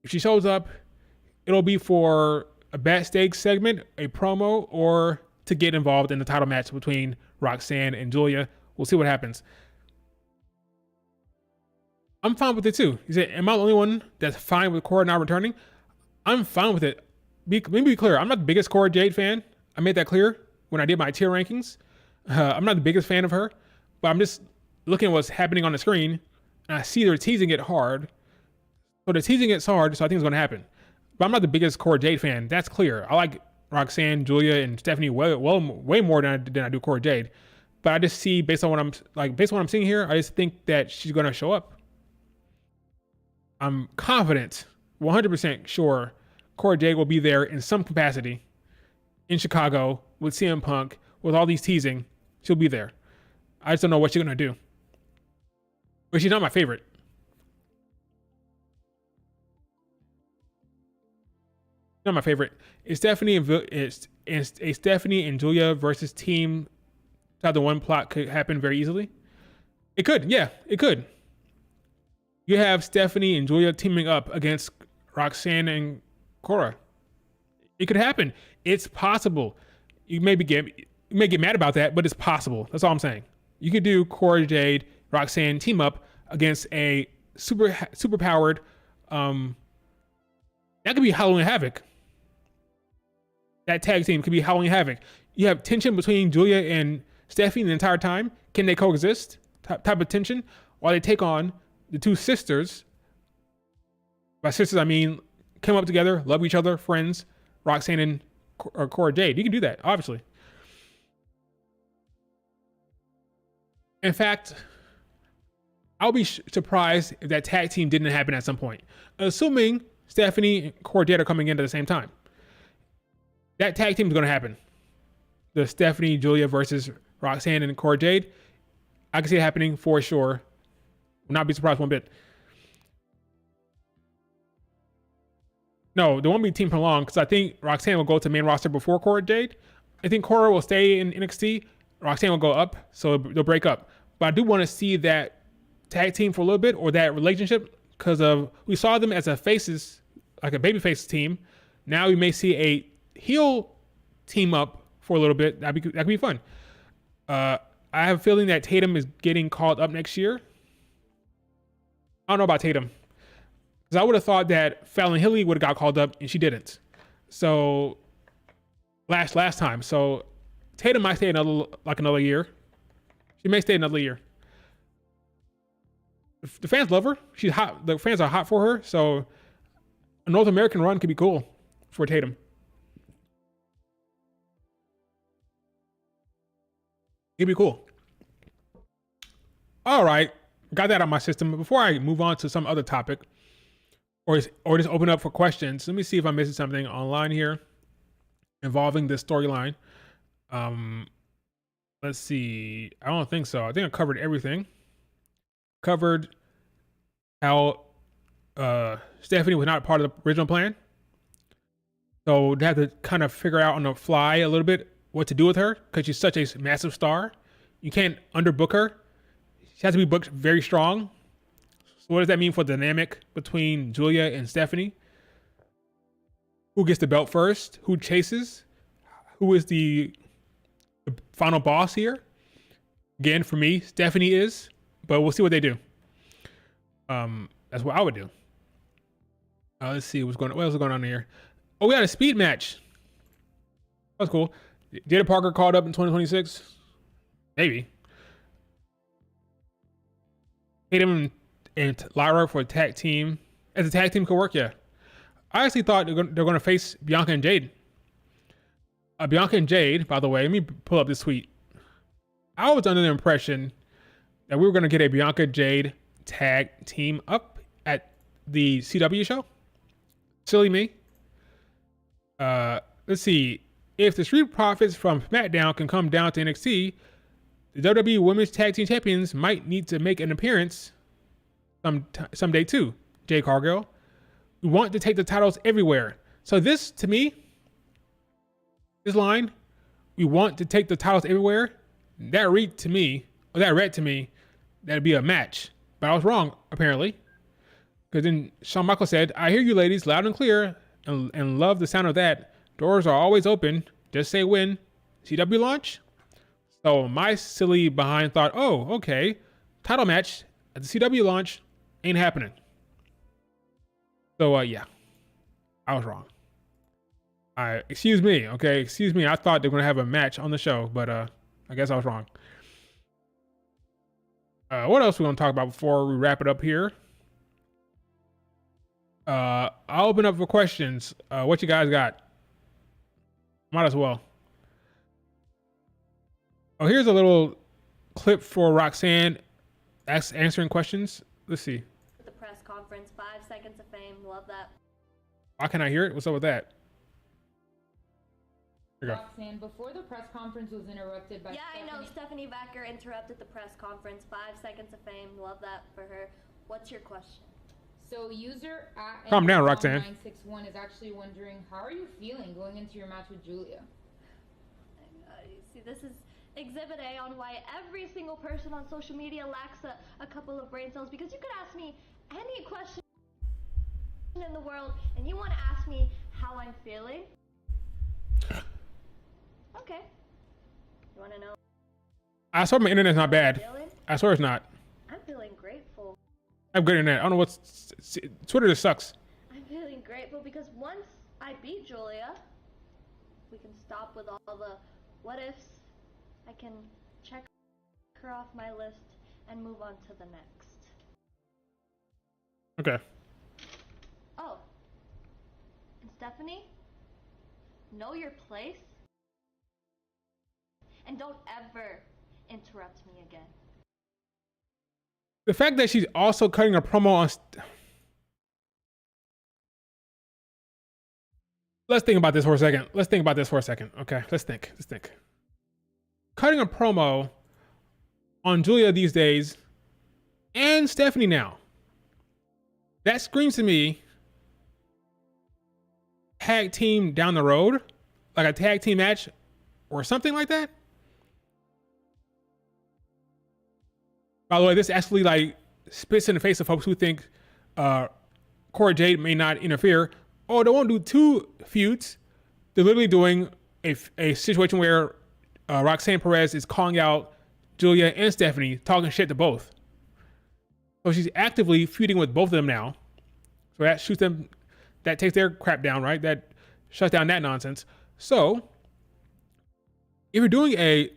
If she shows up, it'll be for a backstage segment, a promo, or to get involved in the title match between Roxanne and Giulia. We'll see what happens. I'm fine with it too. You say, am I the only one that's fine with Cora not returning? I'm fine with it. Let me be clear. I'm not the biggest Cora Jade fan. I made that clear when I did my tier rankings. I'm not the biggest fan of her, but I'm just looking at what's happening on the screen, and I see they're teasing it hard. So they're teasing it hard, so I think it's going to happen. But I'm not the biggest Cora Jade fan. That's clear. I like Roxanne, Giulia, and Stephanie way more than I do Cora Jade. But I just see, based on what I'm seeing here, I just think that she's going to show up. I'm confident, 100% sure, Cora Jade will be there in some capacity in Chicago with CM Punk, with all these teasing. She'll be there. I just don't know what she's going to do. But she's not my favorite. Not my favorite. Is Stephanie and Giulia versus team how the one plot could happen very easily? It could, yeah, it could. You have Stephanie and Giulia teaming up against Roxanne and Cora. It could happen. It's possible. You may get mad about that, but it's possible. That's all I'm saying. You could do Cora Jade, Roxanne team up against a super powered. That could be Halloween Havoc. That tag team could be Halloween Havoc. You have tension between Giulia and Stephanie the entire time. Can they coexist? Type of tension while they take on the two sisters. By sisters, I mean come up together, love each other, friends. Roxanne and Cora Jade. You can do that, obviously. In fact, I'll be surprised if that tag team didn't happen at some point. Assuming Stephanie and Cora Jade are coming in at the same time. That tag team is going to happen. The Stephanie, Giulia versus Roxanne and Cora Jade. I can see it happening for sure. Will not be surprised one bit. No, there won't be team prolonged because I think Roxanne will go to main roster before Cora Jade. I think Cora will stay in NXT. Roxanne will go up, so they'll break up. But I do want to see that tag team for a little bit, or that relationship, because we saw them as a faces, like a babyface team. Now we may see a heel team up for a little bit. That could be fun. I have a feeling that Tatum is getting called up next year. I don't know about Tatum, because I would have thought that Fallon Hilly would have got called up and she didn't. So last time. So Tatum might stay another year. She may stay another year. The fans love her. She's hot. The fans are hot for her. So a North American run could be cool for Tatum. It'd be cool. All right. Got that on my system. Before I move on to some other topic, or just open up for questions, let me see if I'm missing something online here involving this storyline. Let's see. I don't think so. I think I covered everything. Covered how Stephanie was not part of the original plan. So they have to kind of figure out on the fly a little bit what to do with her, because she's such a massive star. You can't underbook her. She has to be booked very strong. So So what does that mean for the dynamic between Giulia and Stephanie? Who gets the belt first? Who chases? Who is the final boss here? Again, for me, Stephanie is, but we'll see what they do. That's what I would do. Let's see what else is going on here. Oh, we had a speed match. That's cool. Jada Parker called up in 2026. Maybe. Tatum and Lyra for a tag team. As a tag team could work, yeah. I actually thought they're going to face Bianca and Jade. Bianca and Jade, by the way, let me pull up this tweet. I was under the impression that we were going to get a Bianca Jade tag team up at the CW show. Silly me. Let's see. If the Street Profits from SmackDown can come down to NXT, the WWE Women's Tag Team Champions might need to make an appearance someday too. Jay Cargill. We want to take the titles everywhere. So this, to me, this line, we want to take the titles everywhere, that read to me that'd be a match. But I was wrong, apparently. Because then Shawn Michaels said, I hear you ladies loud and clear and love the sound of that. Doors are always open. Just say when. CW launch? So my silly behind thought, oh, okay. Title match at the CW launch ain't happening. So, yeah. I was wrong. Excuse me, okay? Excuse me. I thought they were going to have a match on the show, but I guess I was wrong. What else are we going to talk about before we wrap it up here? I'll open up for questions. What you guys got? Might as well. Oh, here's a little clip for Roxanne answering questions. Let's see. The press conference, 5 seconds of fame. Love that. Why can't I hear it? What's up with that? Roxanne, before the press conference was interrupted by I know. Stephanie Vaquer interrupted the press conference. 5 seconds of fame. Love that for her. What's your question? So user at Calm down, Roxanne. 961 is actually wondering, how are you feeling going into your match with Giulia? You see, this is exhibit A on why every single person on social media lacks a couple of brain cells, because you could ask me any question in the world and you want to ask me how I'm feeling? Okay. You want to know? I swear my internet's not bad. Feeling? I swear it's not. I'm feeling grateful. I have good internet. I don't know what's... Twitter just sucks. I'm feeling grateful because once I beat Giulia, we can stop with all the what ifs. I can check her off my list and move on to the next. Okay. Oh. And Stephanie, know your place and don't ever interrupt me again. The fact that she's also cutting a promo on... Let's think about this for a second. Okay, let's think. Cutting a promo on Giulia these days and Stephanie now. That screams to me tag team down the road, like a tag team match or something like that. By the way, this actually like spits in the face of folks who think Cora Jade may not interfere. Oh, they won't do 2 feuds. They're literally doing a situation where Roxanne Perez is calling out Giulia and Stephanie, talking shit to both. So she's actively feuding with both of them now. So that shoots them, that takes their crap down, right? That shuts down that nonsense. So if you're doing a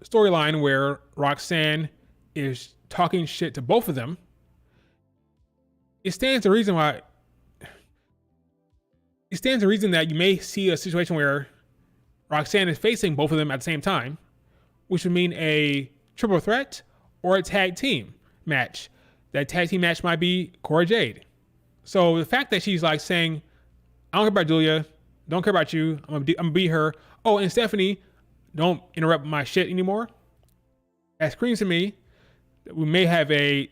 storyline where Roxanne is talking shit to both of them, it stands to reason that you may see a situation where Roxanne is facing both of them at the same time, which would mean a triple threat or a tag team match. That tag team match might be Cora Jade. So the fact that she's like saying, I don't care about Giulia, don't care about you, I'm gonna beat her. Oh, and Stephanie, don't interrupt my shit anymore. That screams to me that we may have a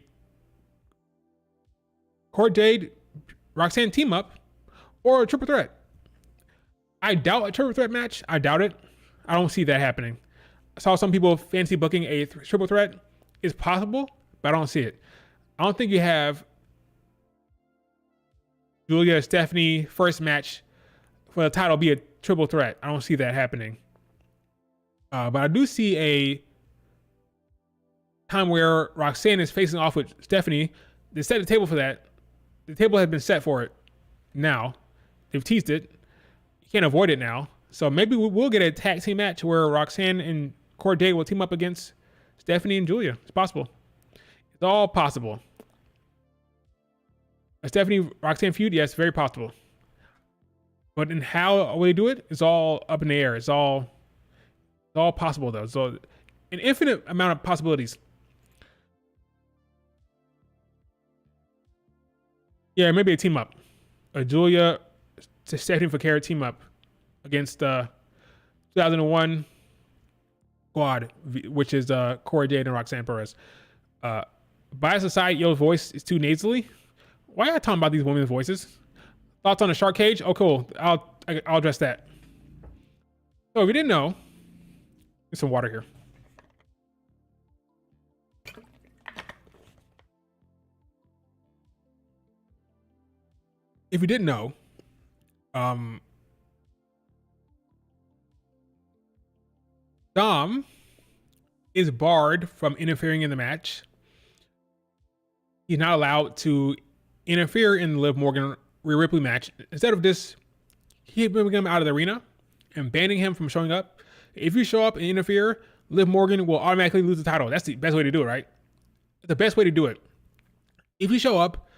Cora Jade, Roxanne team up or a triple threat. I doubt a triple threat match. I doubt it. I don't see that happening. I saw some people fancy booking a triple threat. It's possible, but I don't see it. I don't think you have Giulia, Stephanie, first match for the title be a triple threat. I don't see that happening. But I do see a time where Roxanne is facing off with Stephanie. They set the table for that. The table has been set for it now. They've teased it. You can't avoid it now. So maybe we'll get a tag team match where Roxanne and Cora Jade will team up against Stephanie and Giulia. It's possible. It's all possible. A Stephanie Roxanne feud, yes, very possible. But in how will they do it? It's all up in the air. It's all possible though. So an infinite amount of possibilities. Yeah, maybe a team up. A Giulia to Stephanie Vaquer team up against 2001 squad, which is Cora Jade and Roxanne Perez. Bias aside, your voice is too nasally. Why are you talking about these women's voices? Thoughts on the shark cage? Oh, cool. I'll address that. So if you didn't know, get some water here. If you didn't know, Dom is barred from interfering in the match. He's not allowed to interfere in the Liv Morgan Rhea Ripley match. Instead of this, keeping him out of the arena and banning him from showing up. If you show up and interfere, Liv Morgan will automatically lose the title. That's the best way to do it, right? The best way to do it. If you show up,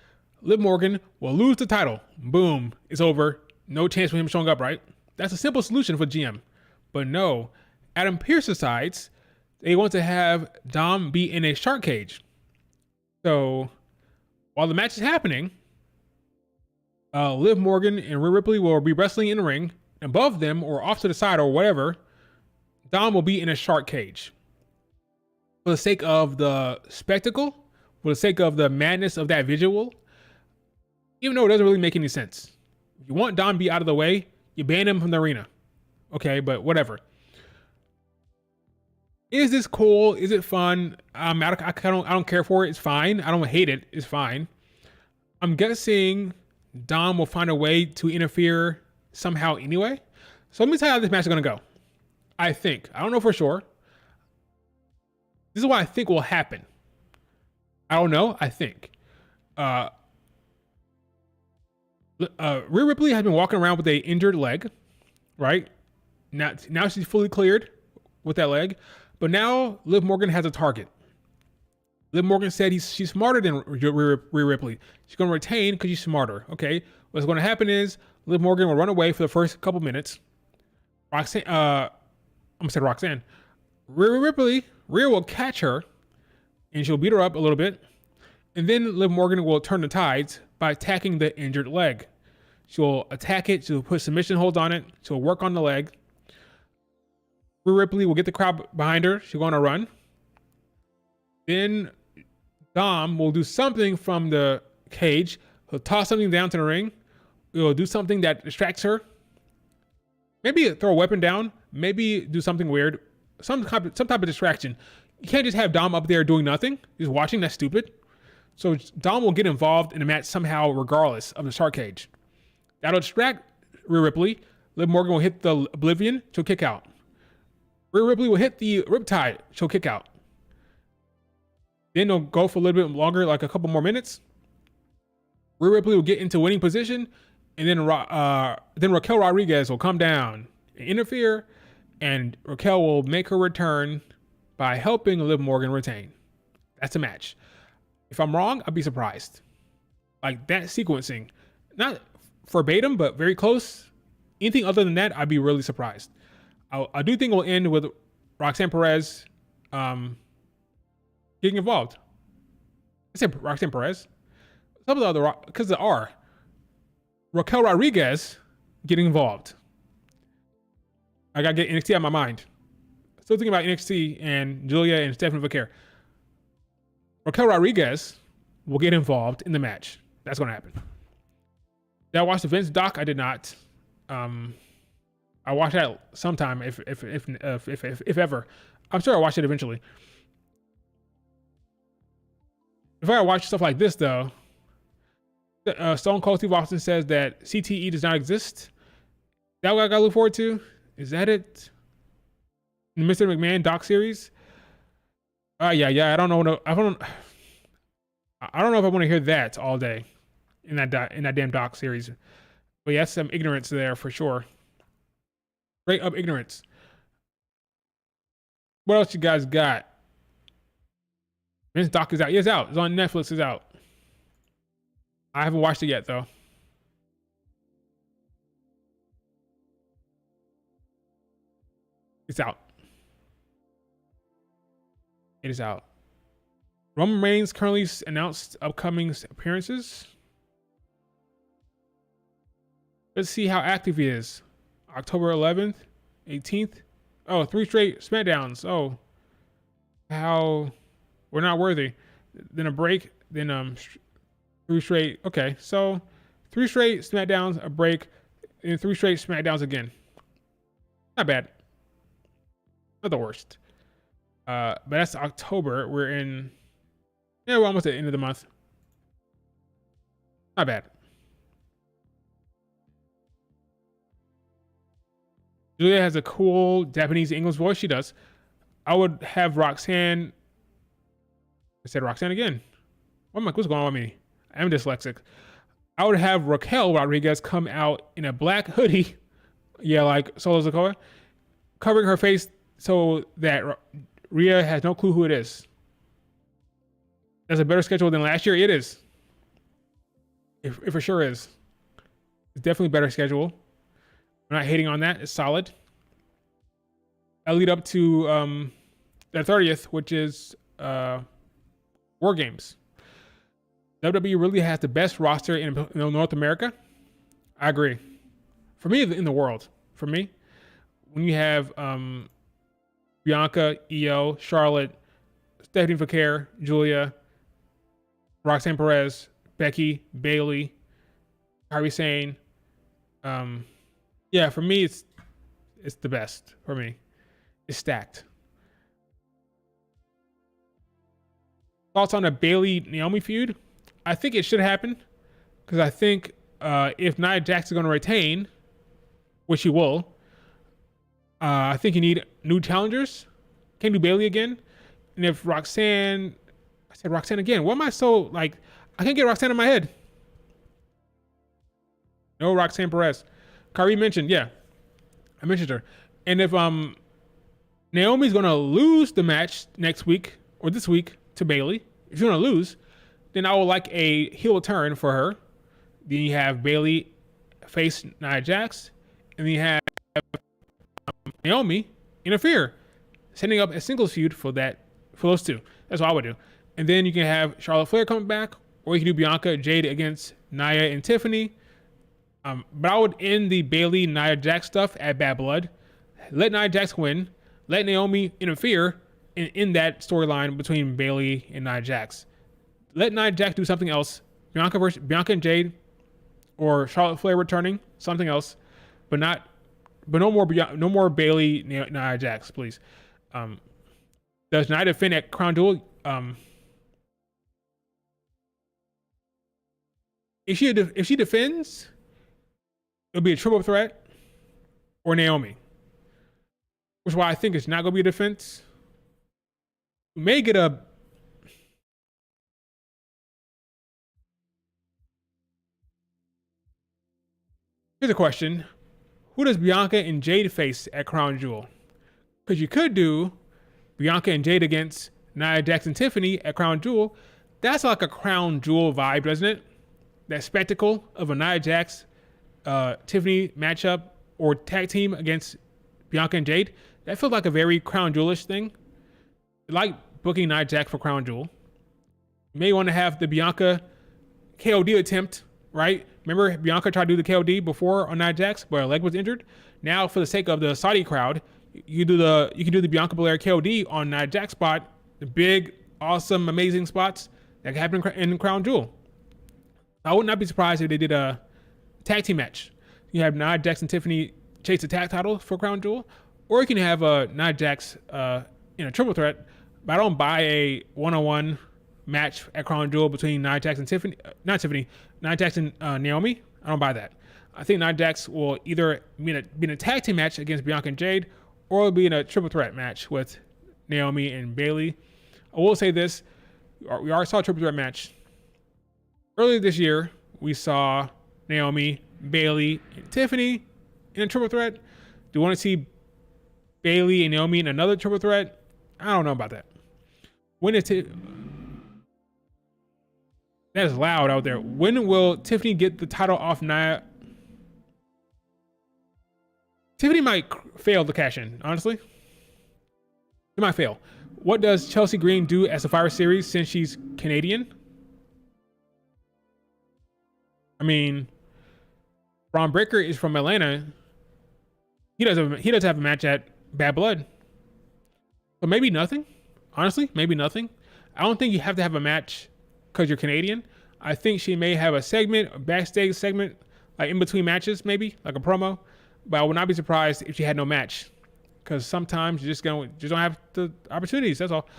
Liv Morgan will lose the title. Boom. It's over. No chance for him showing up, right? That's a simple solution for GM. But no, Adam Pearce decides they want to have Dom be in a shark cage. So while the match is happening, Liv Morgan and Rhea Ripley will be wrestling in the ring. Above them or off to the side or whatever, Dom will be in a shark cage. For the sake of the spectacle, for the sake of the madness of that visual, even though it doesn't really make any sense. If you want Dom to be out of the way, you ban him from the arena. Okay, but whatever. Is this cool? Is it fun? I don't care for it. It's fine. I don't hate it. It's fine. I'm guessing Dom will find a way to interfere somehow anyway. So let me tell you how this match is going to go. I think. I don't know for sure. This is what I think will happen. I don't know. I think. Rhea Ripley has been walking around with an injured leg, right? Now she's fully cleared with that leg. But now Liv Morgan has a target. Liv Morgan said she's smarter than Rhea Ripley. She's going to retain because she's smarter. Okay. What's going to happen is Liv Morgan will run away for the first couple minutes. Roxanne. Rhea will catch her and she'll beat her up a little bit. And then Liv Morgan will turn the tides by attacking the injured leg. She'll attack it. She'll put submission holds on it. She'll work on the leg. Rhea Ripley will get the crowd behind her. She'll go on a run. Then Dom will do something from the cage. He'll toss something down to the ring. He'll do something that distracts her. Maybe throw a weapon down. Maybe do something weird. Some type of distraction. You can't just have Dom up there doing nothing. Just watching. That's stupid. So Dom will get involved in the match somehow regardless of the shark cage. That'll distract Rhea Ripley. Liv Morgan will hit the Oblivion. She'll kick out. Rhea Ripley will hit the Riptide. She'll kick out. Then they'll go for a little bit longer, like a couple more minutes. Rhea Ripley will get into winning position. And then Raquel Rodriguez will come down and interfere. And Raquel will make her return by helping Liv Morgan retain. That's a match. If I'm wrong, I'd be surprised. Like that sequencing. Not verbatim, but very close. Anything other than that, I'd be really surprised. I do think it will end with Roxanne Perez getting involved. I said Roxanne Perez. Some of the other, because of the R. Raquel Rodriguez getting involved. I got to get NXT out of my mind. Still thinking about NXT and Giulia and Stephanie Vaquer. Raquel Rodriguez will get involved in the match. That's going to happen. Did I watch the Vince doc? I did not. I watch that sometime if ever. I'm sure I'll watch it eventually. If I watch stuff like this though, Stone Cold Steve Austin says that CTE does not exist. That what I gotta look forward to? Is that it? The Mr. McMahon doc series? Yeah. I don't know. I don't know if I want to hear that all day in that damn doc series. But yes, some ignorance there for sure. Straight up ignorance. What else you guys got? This doc is out. Yeah, it's out. It's on Netflix. It's out. I haven't watched it yet though. It's out. It is out. Roman Reigns currently announced upcoming appearances. Let's see how active he is. October 11th, 18th. Oh, 3 straight SmackDowns. Oh, how we're not worthy. Then a break. Then 3 straight. Okay, so 3 straight SmackDowns, a break, and 3 straight SmackDowns again. Not bad. Not the worst. But that's October. We're almost at the end of the month. Not bad. Giulia has a cool Japanese English voice. She does. I would have Roxanne. I said Roxanne again. What's going on with me? I'm dyslexic. I would have Raquel Rodriguez come out in a black hoodie. Yeah, like Solo Sikoa. Covering her face so that Rhea has no clue who it is. That's a better schedule than last year. It is. It for sure is. It's definitely a better schedule. I'm not hating on that. It's solid. I lead up to the 30th, which is War Games. WWE really has the best roster in North America. I agree. For me, in the world. For me, when you have Bianca, Io, Charlotte, Stephanie Vaquer, Giulia, Roxanne Perez, Becky, Bayley, Kairi Sane. Yeah, for me, it's the best. For me, it's stacked. Thoughts on a Bayley Naomi feud? I think it should happen because I think if Nia Jax is going to retain, which she will, I think you need new challengers. Can't do Bayley again. And if Roxanne, I said Roxanne again. What am I so like? I can't get Roxanne in my head. No, Roxanne Perez. Kyrie mentioned, yeah, I mentioned her. And if Naomi's gonna lose the match next week or this week to Bayley, if you're gonna lose, then I would like a heel turn for her. Then you have Bayley face Nia Jax, and then you have Naomi interfere, setting up a singles feud for those two. That's what I would do. And then you can have Charlotte Flair coming back, or you can do Bianca Jade against Nia and Tiffany. But I would end the Bayley Nia Jax stuff at Bad Blood. Let Nia Jax win. Let Naomi interfere in that storyline between Bayley and Nia Jax. Let Nia Jax do something else. Bianca and Jade, or Charlotte Flair returning, something else, but no more Bayley Nia Jax, please. Does Nia defend at Crown Jewel? If she defends, it'll be a triple threat or Naomi, which is why I think it's not going to be a defense. We may get a. Here's a question. Who does Bianca and Jade face at Crown Jewel? Because you could do Bianca and Jade against Nia Jax and Tiffany at Crown Jewel. That's like a Crown Jewel vibe, doesn't it? That spectacle of a Nia Jax Tiffany matchup or tag team against Bianca and Jade. That feels like a very Crown Jewelish thing. Like booking Nia Jax for Crown Jewel. You may want to have the Bianca KOD attempt, right? Remember Bianca tried to do the KOD before on Nia Jax, but her leg was injured. Now, for the sake of the Saudi crowd, you can do the Bianca Belair KOD on Nia Jax spot, the big, awesome, amazing spots that happen in Crown Jewel. I would not be surprised if they did a tag team match. You have Nia Jax and Tiffany chase the tag title for Crown Jewel, or you can have Nia Jax in a triple threat. But I don't buy a one-on-one match at Crown Jewel between Nia Jax and Nia Jax and Naomi. I don't buy that. I think Nia Jax will either be in a tag team match against Bianca and Jade, or it'll be in a triple threat match with Naomi and Bayley. I will say this: we already saw a triple threat match earlier this year. We saw Naomi, Bayley, and Tiffany in a triple threat. Do you want to see Bayley and Naomi in another triple threat? I don't know about that. That is loud out there. When will Tiffany get the title off Nia? Tiffany might fail to cash in, honestly. She might fail. What does Chelsea Green do at Survivor Series since she's Canadian? I mean, Braun Breaker is from Atlanta. He does have a match at Bad Blood. So maybe nothing. Honestly, maybe nothing. I don't think you have to have a match because you're Canadian. I think she may have a segment, a backstage segment, like in between matches, maybe like a promo. But I would not be surprised if she had no match, because sometimes you just don't have the opportunities. That's all.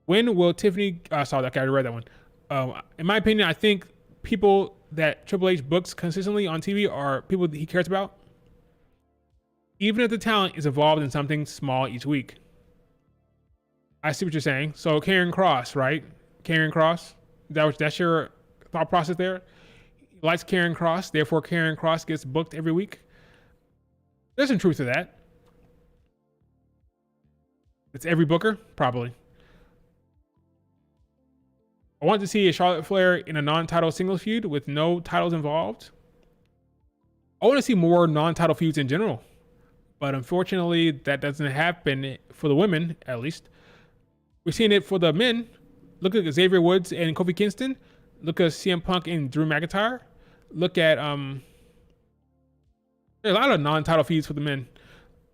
When will Tiffany? I saw that. I already read that one. In my opinion, I think people that Triple H books consistently on TV are people that he cares about, even if the talent is involved in something small each week. I see what you're saying. So Karrion Kross, right? Karrion Kross. That's your thought process there. He likes Karrion Kross, therefore Karrion Kross gets booked every week. There's some truth to that. It's every booker? Probably. I want to see a Charlotte Flair in a non-title singles feud with no titles involved. I want to see more non-title feuds in general. But unfortunately, that doesn't happen for the women, at least. We're seeing it for the men. Look at Xavier Woods and Kofi Kingston. Look at CM Punk and Drew McIntyre. Look at there's a lot of non-title feuds for the men.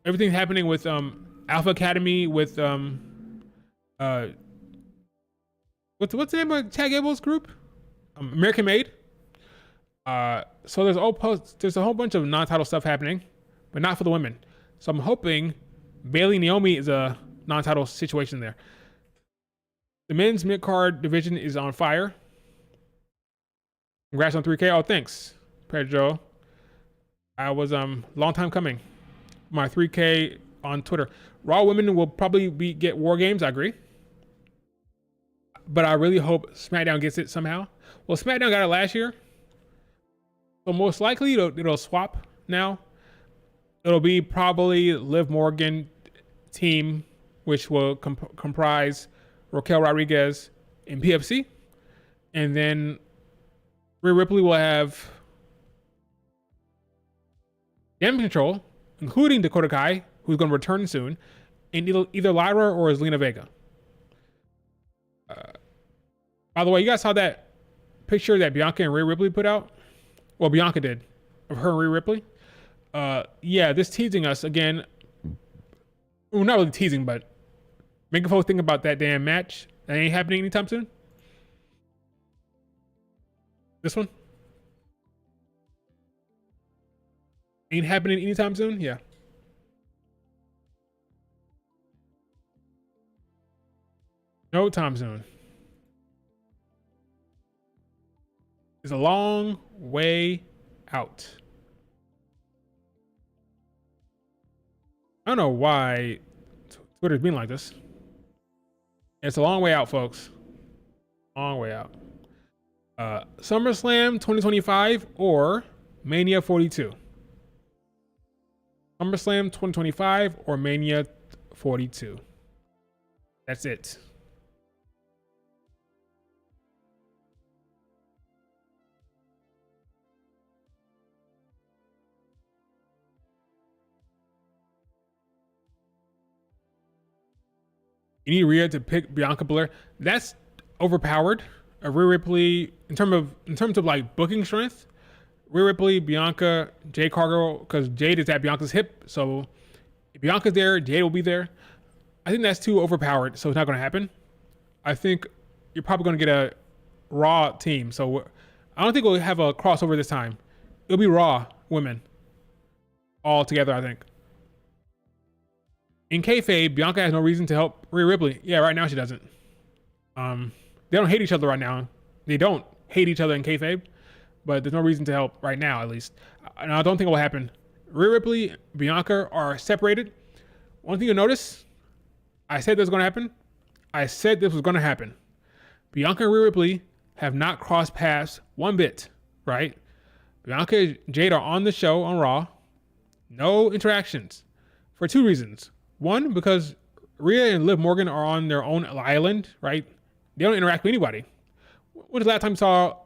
Everything's happening with Alpha Academy, with what's the name of Chad Gable's group? American Made. So there's a whole bunch of non-title stuff happening, but not for the women. So I'm hoping Bayley Naomi is a non-title situation there. The men's mid-card division is on fire. Congrats on 3K. Oh, thanks, Pedro. I was long time coming. My 3K on Twitter. Raw women will probably get War Games. I agree. But I really hope SmackDown gets it somehow. Well, SmackDown got it last year. So most likely it'll swap now. It'll be probably Liv Morgan team, which will comprise Raquel Rodriguez in PFC. And then Rhea Ripley will have Damage Control, including Dakota Kai, who's going to return soon, and either Lyra or Zelina Vega. By the way, you guys saw that picture that Bianca and Rhea Ripley put out? Well, Bianca did, of her and Rhea Ripley. Yeah, this teasing us again. Well, not really teasing, but making folks think about that damn match that ain't happening anytime soon. This one? Ain't happening anytime soon? Yeah. No time soon. It's a long way out. I don't know why Twitter's being like this. It's a long way out, folks. Long way out. SummerSlam 2025 or Mania 42. SummerSlam 2025 or Mania 42. That's it. You need Rhea to pick Bianca Belair. That's overpowered. Rhea Ripley, in terms of like booking strength, Rhea Ripley, Bianca, Jade Cargill, because Jade is at Bianca's hip. So if Bianca's there, Jade will be there. I think that's too overpowered, so it's not going to happen. I think you're probably going to get a Raw team. So I don't think we'll have a crossover this time. It'll be Raw women all together, I think. In kayfabe, Bianca has no reason to help Rhea Ripley. Yeah, right now she doesn't. They don't hate each other right now. They don't hate each other in kayfabe, but there's no reason to help right now, at least. And I don't think it will happen. Rhea Ripley, Bianca are separated. One thing you'll notice, I said this was going to happen. I said this was going to happen. Bianca and Rhea Ripley have not crossed paths one bit, right? Bianca and Jade are on the show on Raw. No interactions for two reasons. One, because Rhea and Liv Morgan are on their own island, right? They don't interact with anybody. When was the last time you saw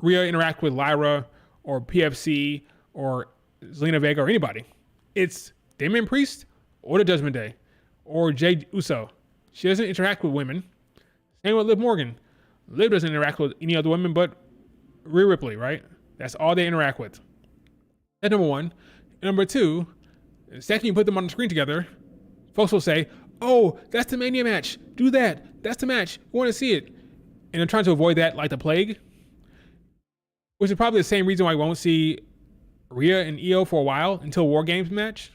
Rhea interact with Lyra or PFC or Zelina Vega or anybody? It's Damian Priest or the Judgment Day or Jey Uso. She doesn't interact with women. Same with Liv Morgan. Liv doesn't interact with any other women but Rhea Ripley, right? That's all they interact with. That's number one. And number two, the second you put them on the screen together, folks will say, oh, that's the Mania match. Do that. That's the match. We want to see it. And they're trying to avoid that like the plague, which is probably the same reason why we won't see Rhea and Io for a while until War Games match.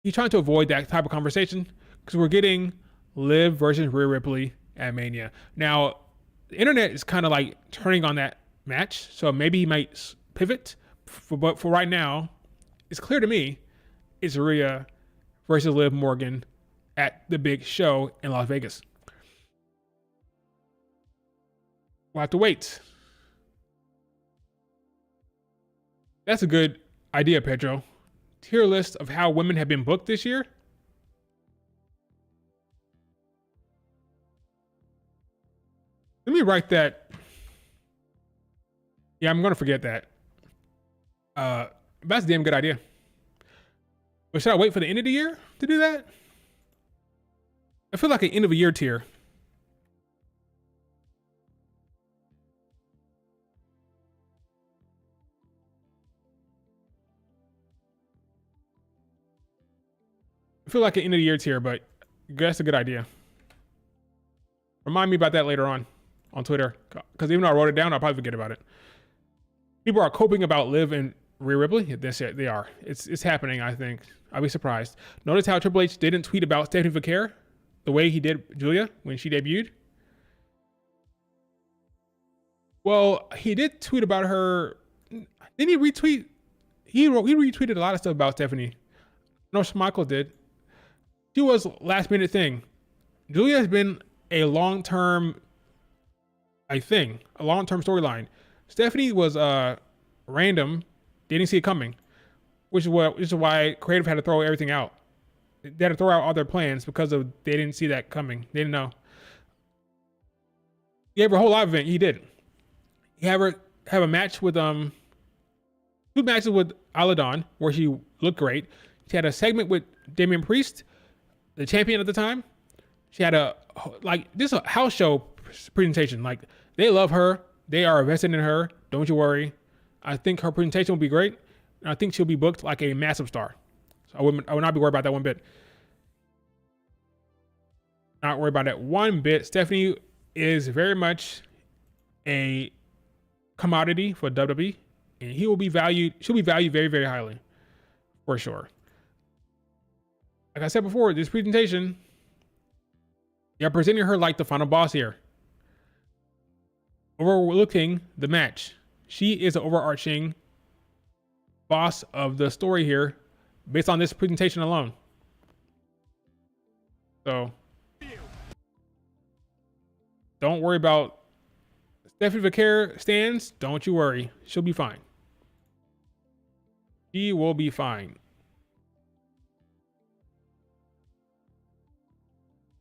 He's trying to avoid that type of conversation because we're getting Liv versus Rhea Ripley at Mania. Now, the internet is kind of like turning on that match, so maybe he might pivot. But for right now, it's clear to me it's Rhea versus Liv Morgan at the big show in Las Vegas. We'll have to wait. That's a good idea, Pedro. Tier list of how women have been booked this year. Let me write that. Yeah, I'm going to forget that. That's a damn good idea. But should I wait for the end of the year to do that? I feel like an end of a year tier. I feel like an end of the year tier, but that's a good idea. Remind me about that later on Twitter. Because even though I wrote it down, I'll probably forget about it. People are coping about Liv and Rhea Ripley. They are. It's happening, I think. I'll be surprised. Notice how Triple H didn't tweet about Stephanie Vaquer the way he did Giulia when she debuted. Well, he did tweet about her. Didn't he retweet? He retweeted a lot of stuff about Stephanie. No, Schmeichel did. She was last minute thing. Giulia has been a long-term storyline. Stephanie was random, didn't see it coming, which is why creative had to throw everything out. They had to throw out all their plans because they didn't see that coming. They didn't know. He gave her a whole live event. He did. He had her have a match with 2 matches with Aladon where she looked great. She had a segment with Damian Priest, the champion at the time. She had a house show presentation. Like, they love her. They are invested in her. Don't you worry. I think her presentation will be great. And I think she'll be booked like a massive star. So I would not be worried about that one bit. Not worried about that one bit. Stephanie is very much a commodity for WWE. And she'll be valued very, very highly. For sure. Like I said before, this presentation, you're presenting her like the final boss here. Overlooking the match. She is the overarching boss of the story here based on this presentation alone. So don't worry about Stephanie Vaquer stands. Don't you worry. She'll be fine. She will be fine.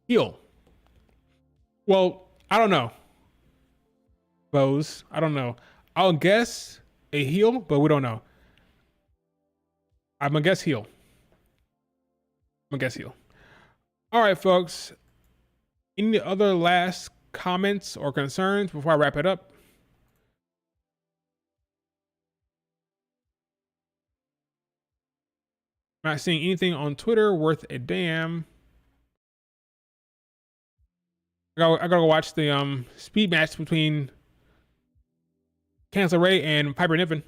Heel. Well, I don't know. Bose, I don't know. I'll guess a heel, but we don't know. I'm gonna guess heel. All right, folks. Any other last comments or concerns before I wrap it up? Not seeing anything on Twitter worth a damn. I gotta go watch the speed match between Candice LeRae and Piper Niven.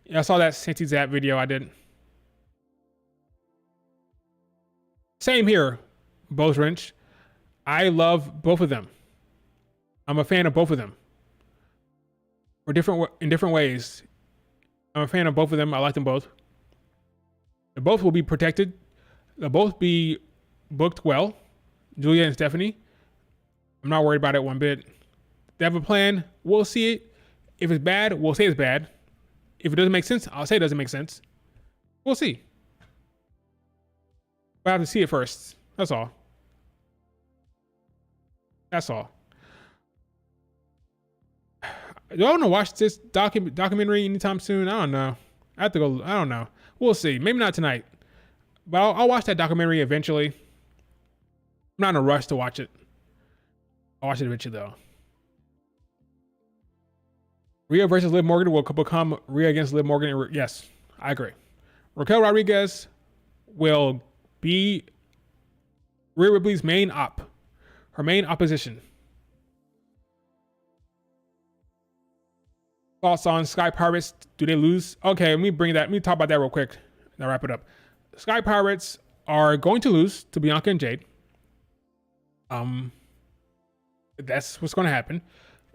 Yeah, I saw that Sensei Zap video. I did. Same here, Bose Wrench. I love both of them. I'm a fan of both of them. In different ways. I'm a fan of both of them. I like them both. They both will be protected. They'll both be booked well. Giulia and Stephanie. I'm not worried about it one bit. They have a plan. We'll see it. If it's bad, we'll say it's bad. If it doesn't make sense, I'll say it doesn't make sense. We'll see. But I have to see it first. That's all. That's all. Do I want to watch this documentary anytime soon? I don't know. I have to go. I don't know. We'll see. Maybe not tonight. But I'll watch that documentary eventually. I'm not in a rush to watch it. I'll watch it eventually, though. Rhea versus Liv Morgan will become Rhea against Liv Morgan. Yes, I agree. Raquel Rodriguez will be Rhea Ripley's main op. Her main opposition. Thoughts on Sky Pirates? Do they lose? Okay, let me talk about that real quick. Now wrap it up. Sky Pirates are going to lose to Bianca and Jade. That's what's going to happen.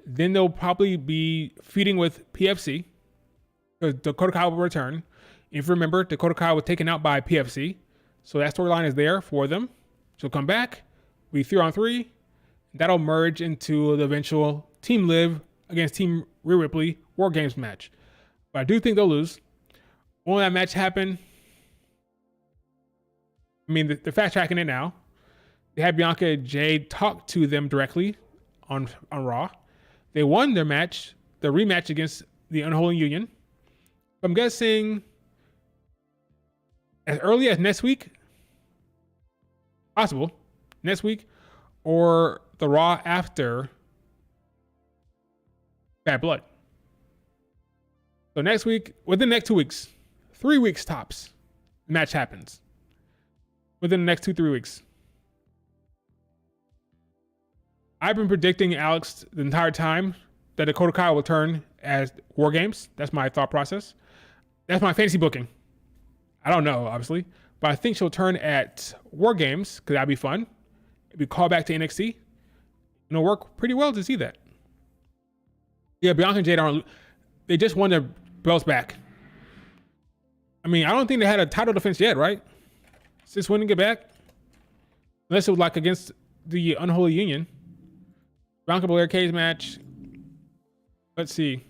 Then they'll probably be feeding with PFC because Dakota Kai will return. If you remember, Dakota Kai was taken out by PFC, so that storyline is there for them. She'll come back. We 3-on-3. That'll merge into the eventual Team Liv against Team Rhea Ripley War Games match. But I do think they'll lose. Won't that match happen? I mean, they're fast tracking it now. They had Bianca and Jade talk to them directly on Raw. They won their match, the rematch against the Unholy Union. I'm guessing as early as next week, possible, next week, or the Raw after Bad Blood. So next week, within the next 2 weeks, 3 weeks tops, the match happens. Within the next 2-3 weeks. I've been predicting, Alex, the entire time that Dakota Kai will turn as War Games. That's my thought process. That's my fantasy booking. I don't know, obviously, but I think she'll turn at War Games because that'd be fun. It'd be called back to NXT. It'll work pretty well to see that. Yeah, Bianca and Jade they just won their belts back. I mean, I don't think they had a title defense yet, right? Since winning it back? Unless it was like against the Unholy Union. Bianca Belair cage match. Let's see.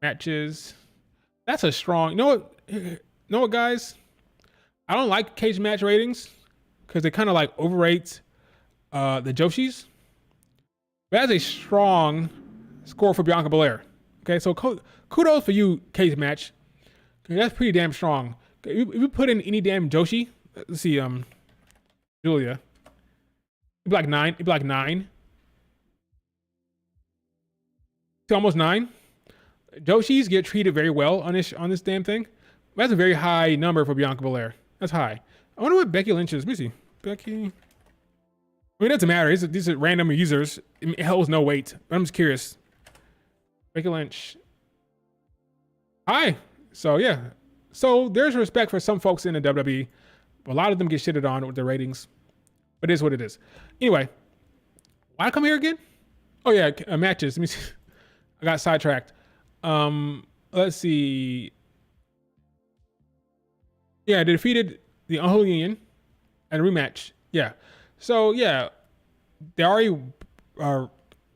Matches. That's a strong. You know what, guys? I don't like cage match ratings because they kind of like overrate the Joshis. But that's a strong score for Bianca Belair. Okay, so kudos for you, cage match. That's pretty damn strong. If you put in any damn Joshi, let's see, Giulia. It'd be like 9. It'd be like 9. To almost 9. Joshis get treated very well on this damn thing. That's a very high number for Bianca Belair. That's high. I wonder what Becky Lynch is. Let me see. Becky. I mean, it doesn't matter. These are random users. It holds no weight. But I'm just curious. Becky Lynch. High. So, yeah. So, there's respect for some folks in the WWE. But a lot of them get shitted on with their ratings. But it is what it is. Anyway. Why come here again? Oh, yeah. Matches. Let me see. I got sidetracked. Let's see. Yeah, they defeated the Unholy Union and a rematch. Yeah. So, yeah. They already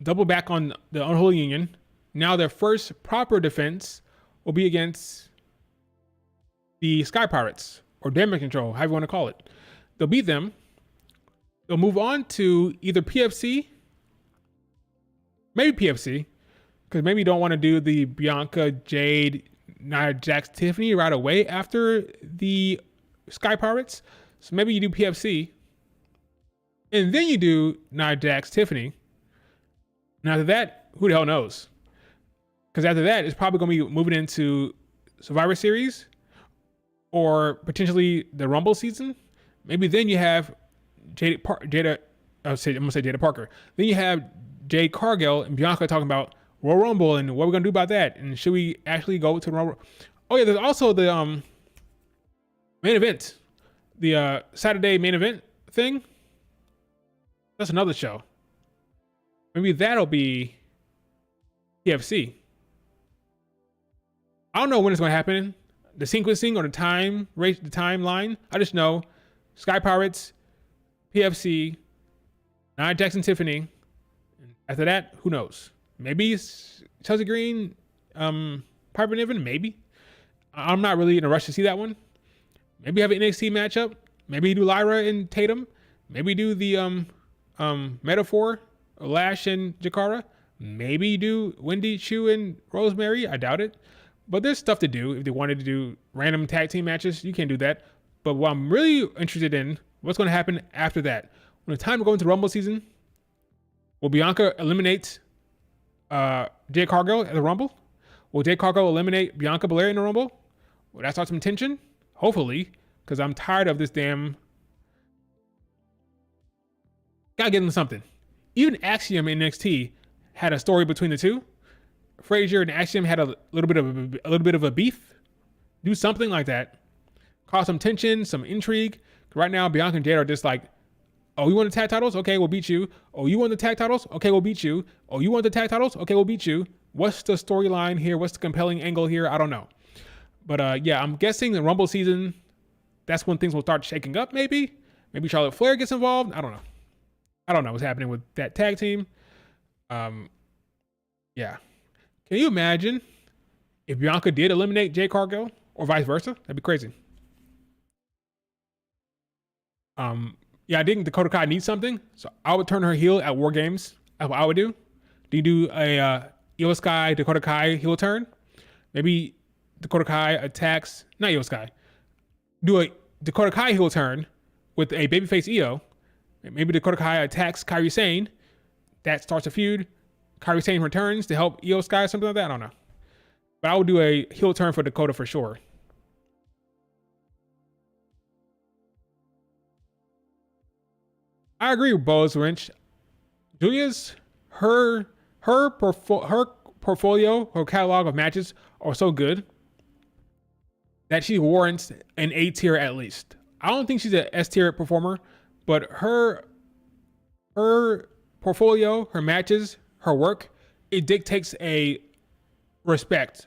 double back on the Unholy Union. Now their first proper defense will be against the Sky Pirates or Damage Control, however you want to call it. They'll beat them. They'll move on to either PFC, maybe PFC, because maybe you don't want to do the Bianca, Jade, Nia Jax, Tiffany right away after the Sky Pirates. So maybe you do PFC, and then you do Nia Jax, Tiffany. And after that, who the hell knows? Because after that, it's probably going to be moving into Survivor Series or potentially the Rumble season. Maybe then you have I'm going to say Jada Parker. Then you have Jade Cargill and Bianca talking about Royal Rumble and what we're going to do about that. And should we actually go to the Rumble? Oh, yeah, there's also the main event. The Saturday main event thing. That's another show. Maybe that'll be PFC. I don't know when it's going to happen. The sequencing or the timeline. I just know Sky Pirates, PFC, Nia Jackson, Tiffany. After that, who knows? Maybe it's Chelsea Green, Piper Niven. Maybe. I'm not really in a rush to see that one. Maybe have an NXT matchup. Maybe do Lyra and Tatum. Maybe do the Metaphor, Lash and Jakara. Maybe do Wendy, Chu, and Rosemary. I doubt it. But there's stuff to do. If they wanted to do random tag team matches, you can't do that. But what I'm really interested in, what's going to happen after that? When it's time to go into Rumble season, will Bianca eliminate Jade Cargill at the Rumble? Will Jade Cargill eliminate Bianca Belair in the Rumble? Will that start some tension? Hopefully, because I'm tired of this damn... Gotta get into something. Even Axiom in NXT had a story between the two. Frazier and Axiom had a little bit of a beef. Do something like that. Cause some tension, some intrigue. Right now, Bianca and Jade are just like, oh, you want the tag titles? Okay, we'll beat you. Oh, you want the tag titles? Okay, we'll beat you. Oh, you want the tag titles? Okay, we'll beat you. What's the storyline here? What's the compelling angle here? I don't know. But yeah, I'm guessing the Rumble season, that's when things will start shaking up maybe. Maybe Charlotte Flair gets involved. I don't know. I don't know what's happening with that tag team. Yeah. Can you imagine if Bianca did eliminate Jade Cargill or vice versa? That'd be crazy. Yeah, I think Dakota Kai needs something, so I would turn her heel at War Games. That's what I would do. Do you do a Io Sky Dakota Kai heel turn? Maybe Dakota Kai attacks, not Io Sky. Do a Dakota Kai heel turn with a babyface Io. Maybe Dakota Kai attacks Kairi Sane. That starts a feud. Kairi Sane returns to help Io Sky or something like that. I don't know. But I would do a heel turn for Dakota for sure. I agree with Bo's Wrench. Giulia's her portfolio, her catalog of matches are so good that she warrants an A tier at least. I don't think she's an S tier performer, but her portfolio, her matches, her work, it dictates a respect.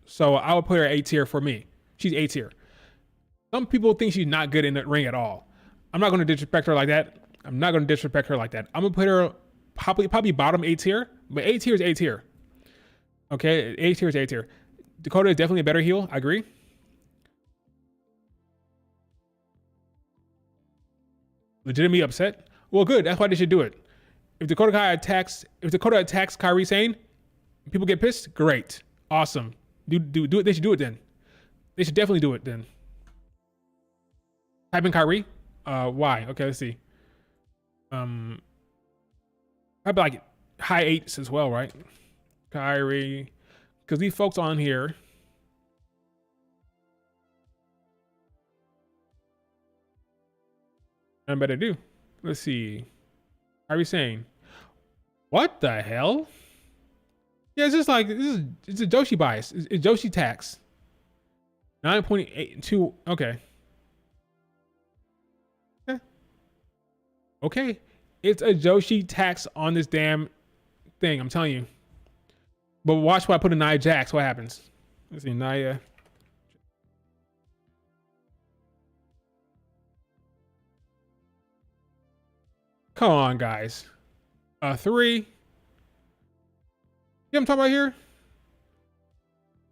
So I would put her A tier for me. She's A tier. Some people think she's not good in the ring at all. I'm not going to disrespect her like that. I'm not going to disrespect her like that. I'm going to put her probably bottom A tier, but A tier is A tier. Okay, A tier is A tier. Dakota is definitely a better heel. I agree. Legitimately upset. Well, good. That's why they should do it. If Dakota attacks Kairi Sane, people get pissed. Great, awesome. Do it. They should do it then. They should definitely do it then. Type in Kairi. Why? Okay, let's see. Probably like high 8s as well, right? Kyrie, because these folks on here. Nothing better to do. Let's see. Kyrie saying, what the hell? Yeah, it's just like it's a Joshi bias. It's Joshi tax. 9.82. Okay. Okay. It's a Joshi tax on this damn thing. I'm telling you. But watch what I put in Nia Jax. What happens? Let's see. Nia. Come on, guys. 3. You know what I'm talking about here?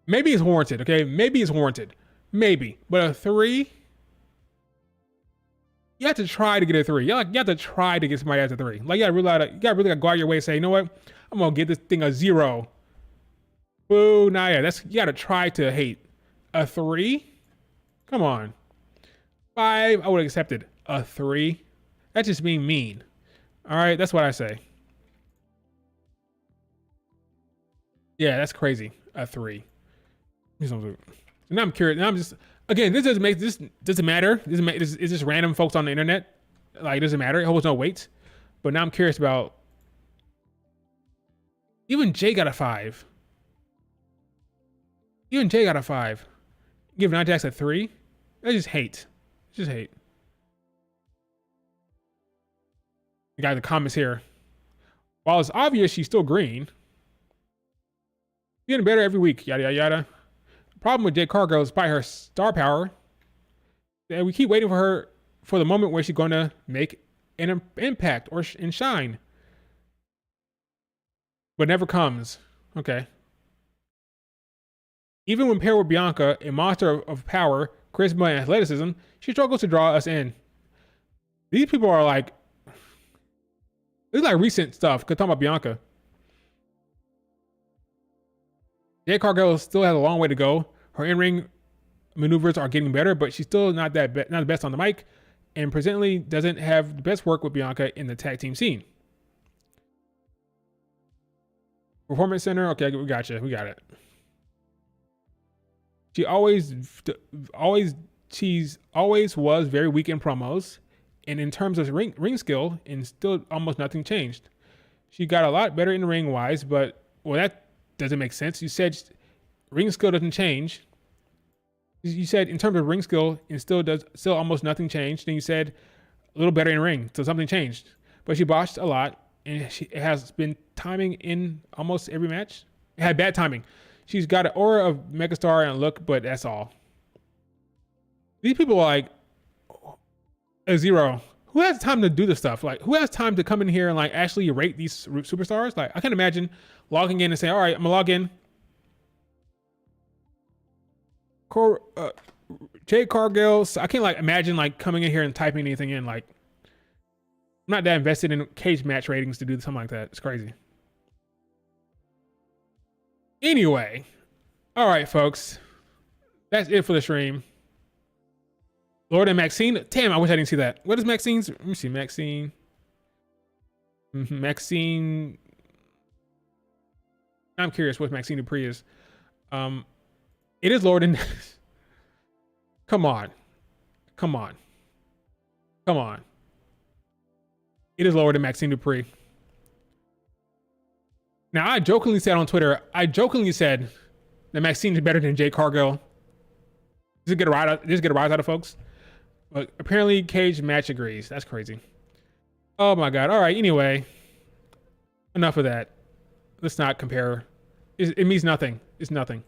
Maybe it's warranted, okay? Maybe it's warranted. Maybe. But a 3? You have to try to get a 3. You have to try to get somebody else a 3. Like, you gotta really go out your way and say, you know what? I'm gonna get this thing a 0. Boo, nah, yeah. You gotta try to hate. A 3? Come on. 5, I would have accepted. A 3? That's just being mean. All right, that's what I say. Yeah, that's crazy. A 3. And I'm curious. Now I'm just, again, this doesn't matter. It's just random folks on the internet. Like, it doesn't matter. It holds no weight. But now I'm curious about, even Jay got a 5. Even Jay got a 5. Give Nia Jax a 3. That's just hate. It's just hate. got the comments here. While it's obvious she's still green, getting better every week, yada, yada, yada. Problem with Jade Cargill is by her star power, and we keep waiting for her for the moment where she's going to make an impact and shine. But never comes. Okay. Even when paired with Bianca, a monster of power, charisma, and athleticism, she struggles to draw us in. These people are like, this is like recent stuff. Cause talking about Bianca. Jade Cargill still has a long way to go. Her in-ring maneuvers are getting better, but she's still not the best on the mic, and presently doesn't have the best work with Bianca in the tag team scene. Performance Center, okay, we got you. We got it. She's always was very weak in promos, and in terms of ring skill, and still almost nothing changed. She got a lot better in the ring wise, but well, that doesn't make sense. You said ring skill doesn't change. You said in terms of ring skill, and still almost nothing changed. Then you said a little better in ring, so something changed. But she botched a lot, and it has been timing in almost every match. It had bad timing. She's got an aura of megastar and look, but that's all. These people are like a zero. Who has time to do this stuff? Like, who has time to come in here and like actually rate these superstars? Like, I can't imagine logging in and saying, all right, I'm gonna log in. Jade Cargill. I can't like imagine like coming in here and typing anything in. Like, I'm not that invested in cage match ratings to do something like that. It's crazy. Anyway, all right, folks, that's it for the stream. Lord and Maxine. Damn, I wish I didn't see that. What is Maxine's? Let me see. Maxine. Maxine. I'm curious what Maxine Dupree is. It is Lord and. Come on. It is lower than Maxine Dupree. Now, I jokingly said on Twitter, that Maxine is better than Jade Cargill. Just get a rise out of folks. But apparently, Cage Match agrees. That's crazy. Oh my God. All right. Anyway, enough of that. Let's not compare. It means nothing. It's nothing.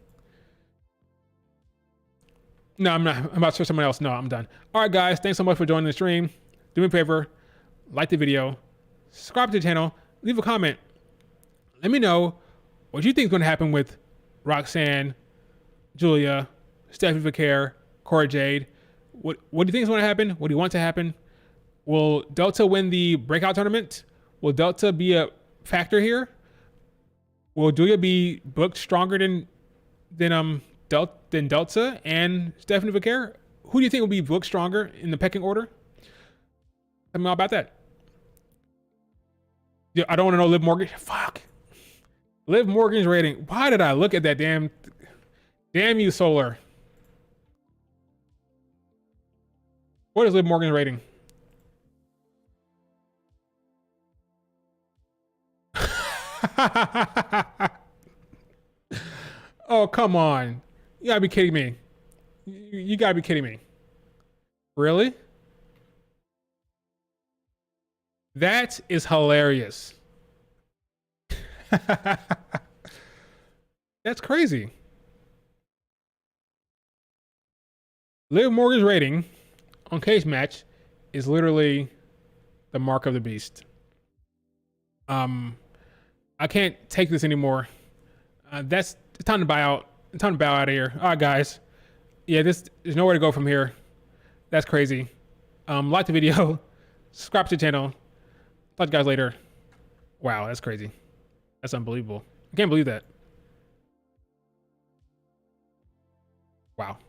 No, I'm not. I'm about to show someone else. No, I'm done. All right, guys. Thanks so much for joining the stream. Do me a favor. Like the video. Subscribe to the channel. Leave a comment. Let me know what you think is going to happen with Roxanne, Giulia, Stephanie Vaquer, Cora Jade. What do you think is going to happen? What do you want to happen? Will Delta win the breakout tournament? Will Delta be a factor here? Will Giulia be booked stronger than Delta and Stephanie Vaquer? Who do you think will be booked stronger in the pecking order? Tell me all about that. Yeah, I don't want to know Liv Morgan. Fuck. Liv Morgan's rating. Why did I look at that damn you, Solar? What is Liv Morgan's rating? Oh, come on. You gotta be kidding me. You gotta be kidding me. Really? That is hilarious. That's crazy. Liv Morgan's rating on Cage Match is literally the mark of the beast. I can't take this anymore. It's time to buy out. It's time to bow out of here. All right, guys. Yeah, there's nowhere to go from here. That's crazy. Like the video. Subscribe to the channel. Talk to you guys later. Wow, that's crazy. That's unbelievable. I can't believe that. Wow.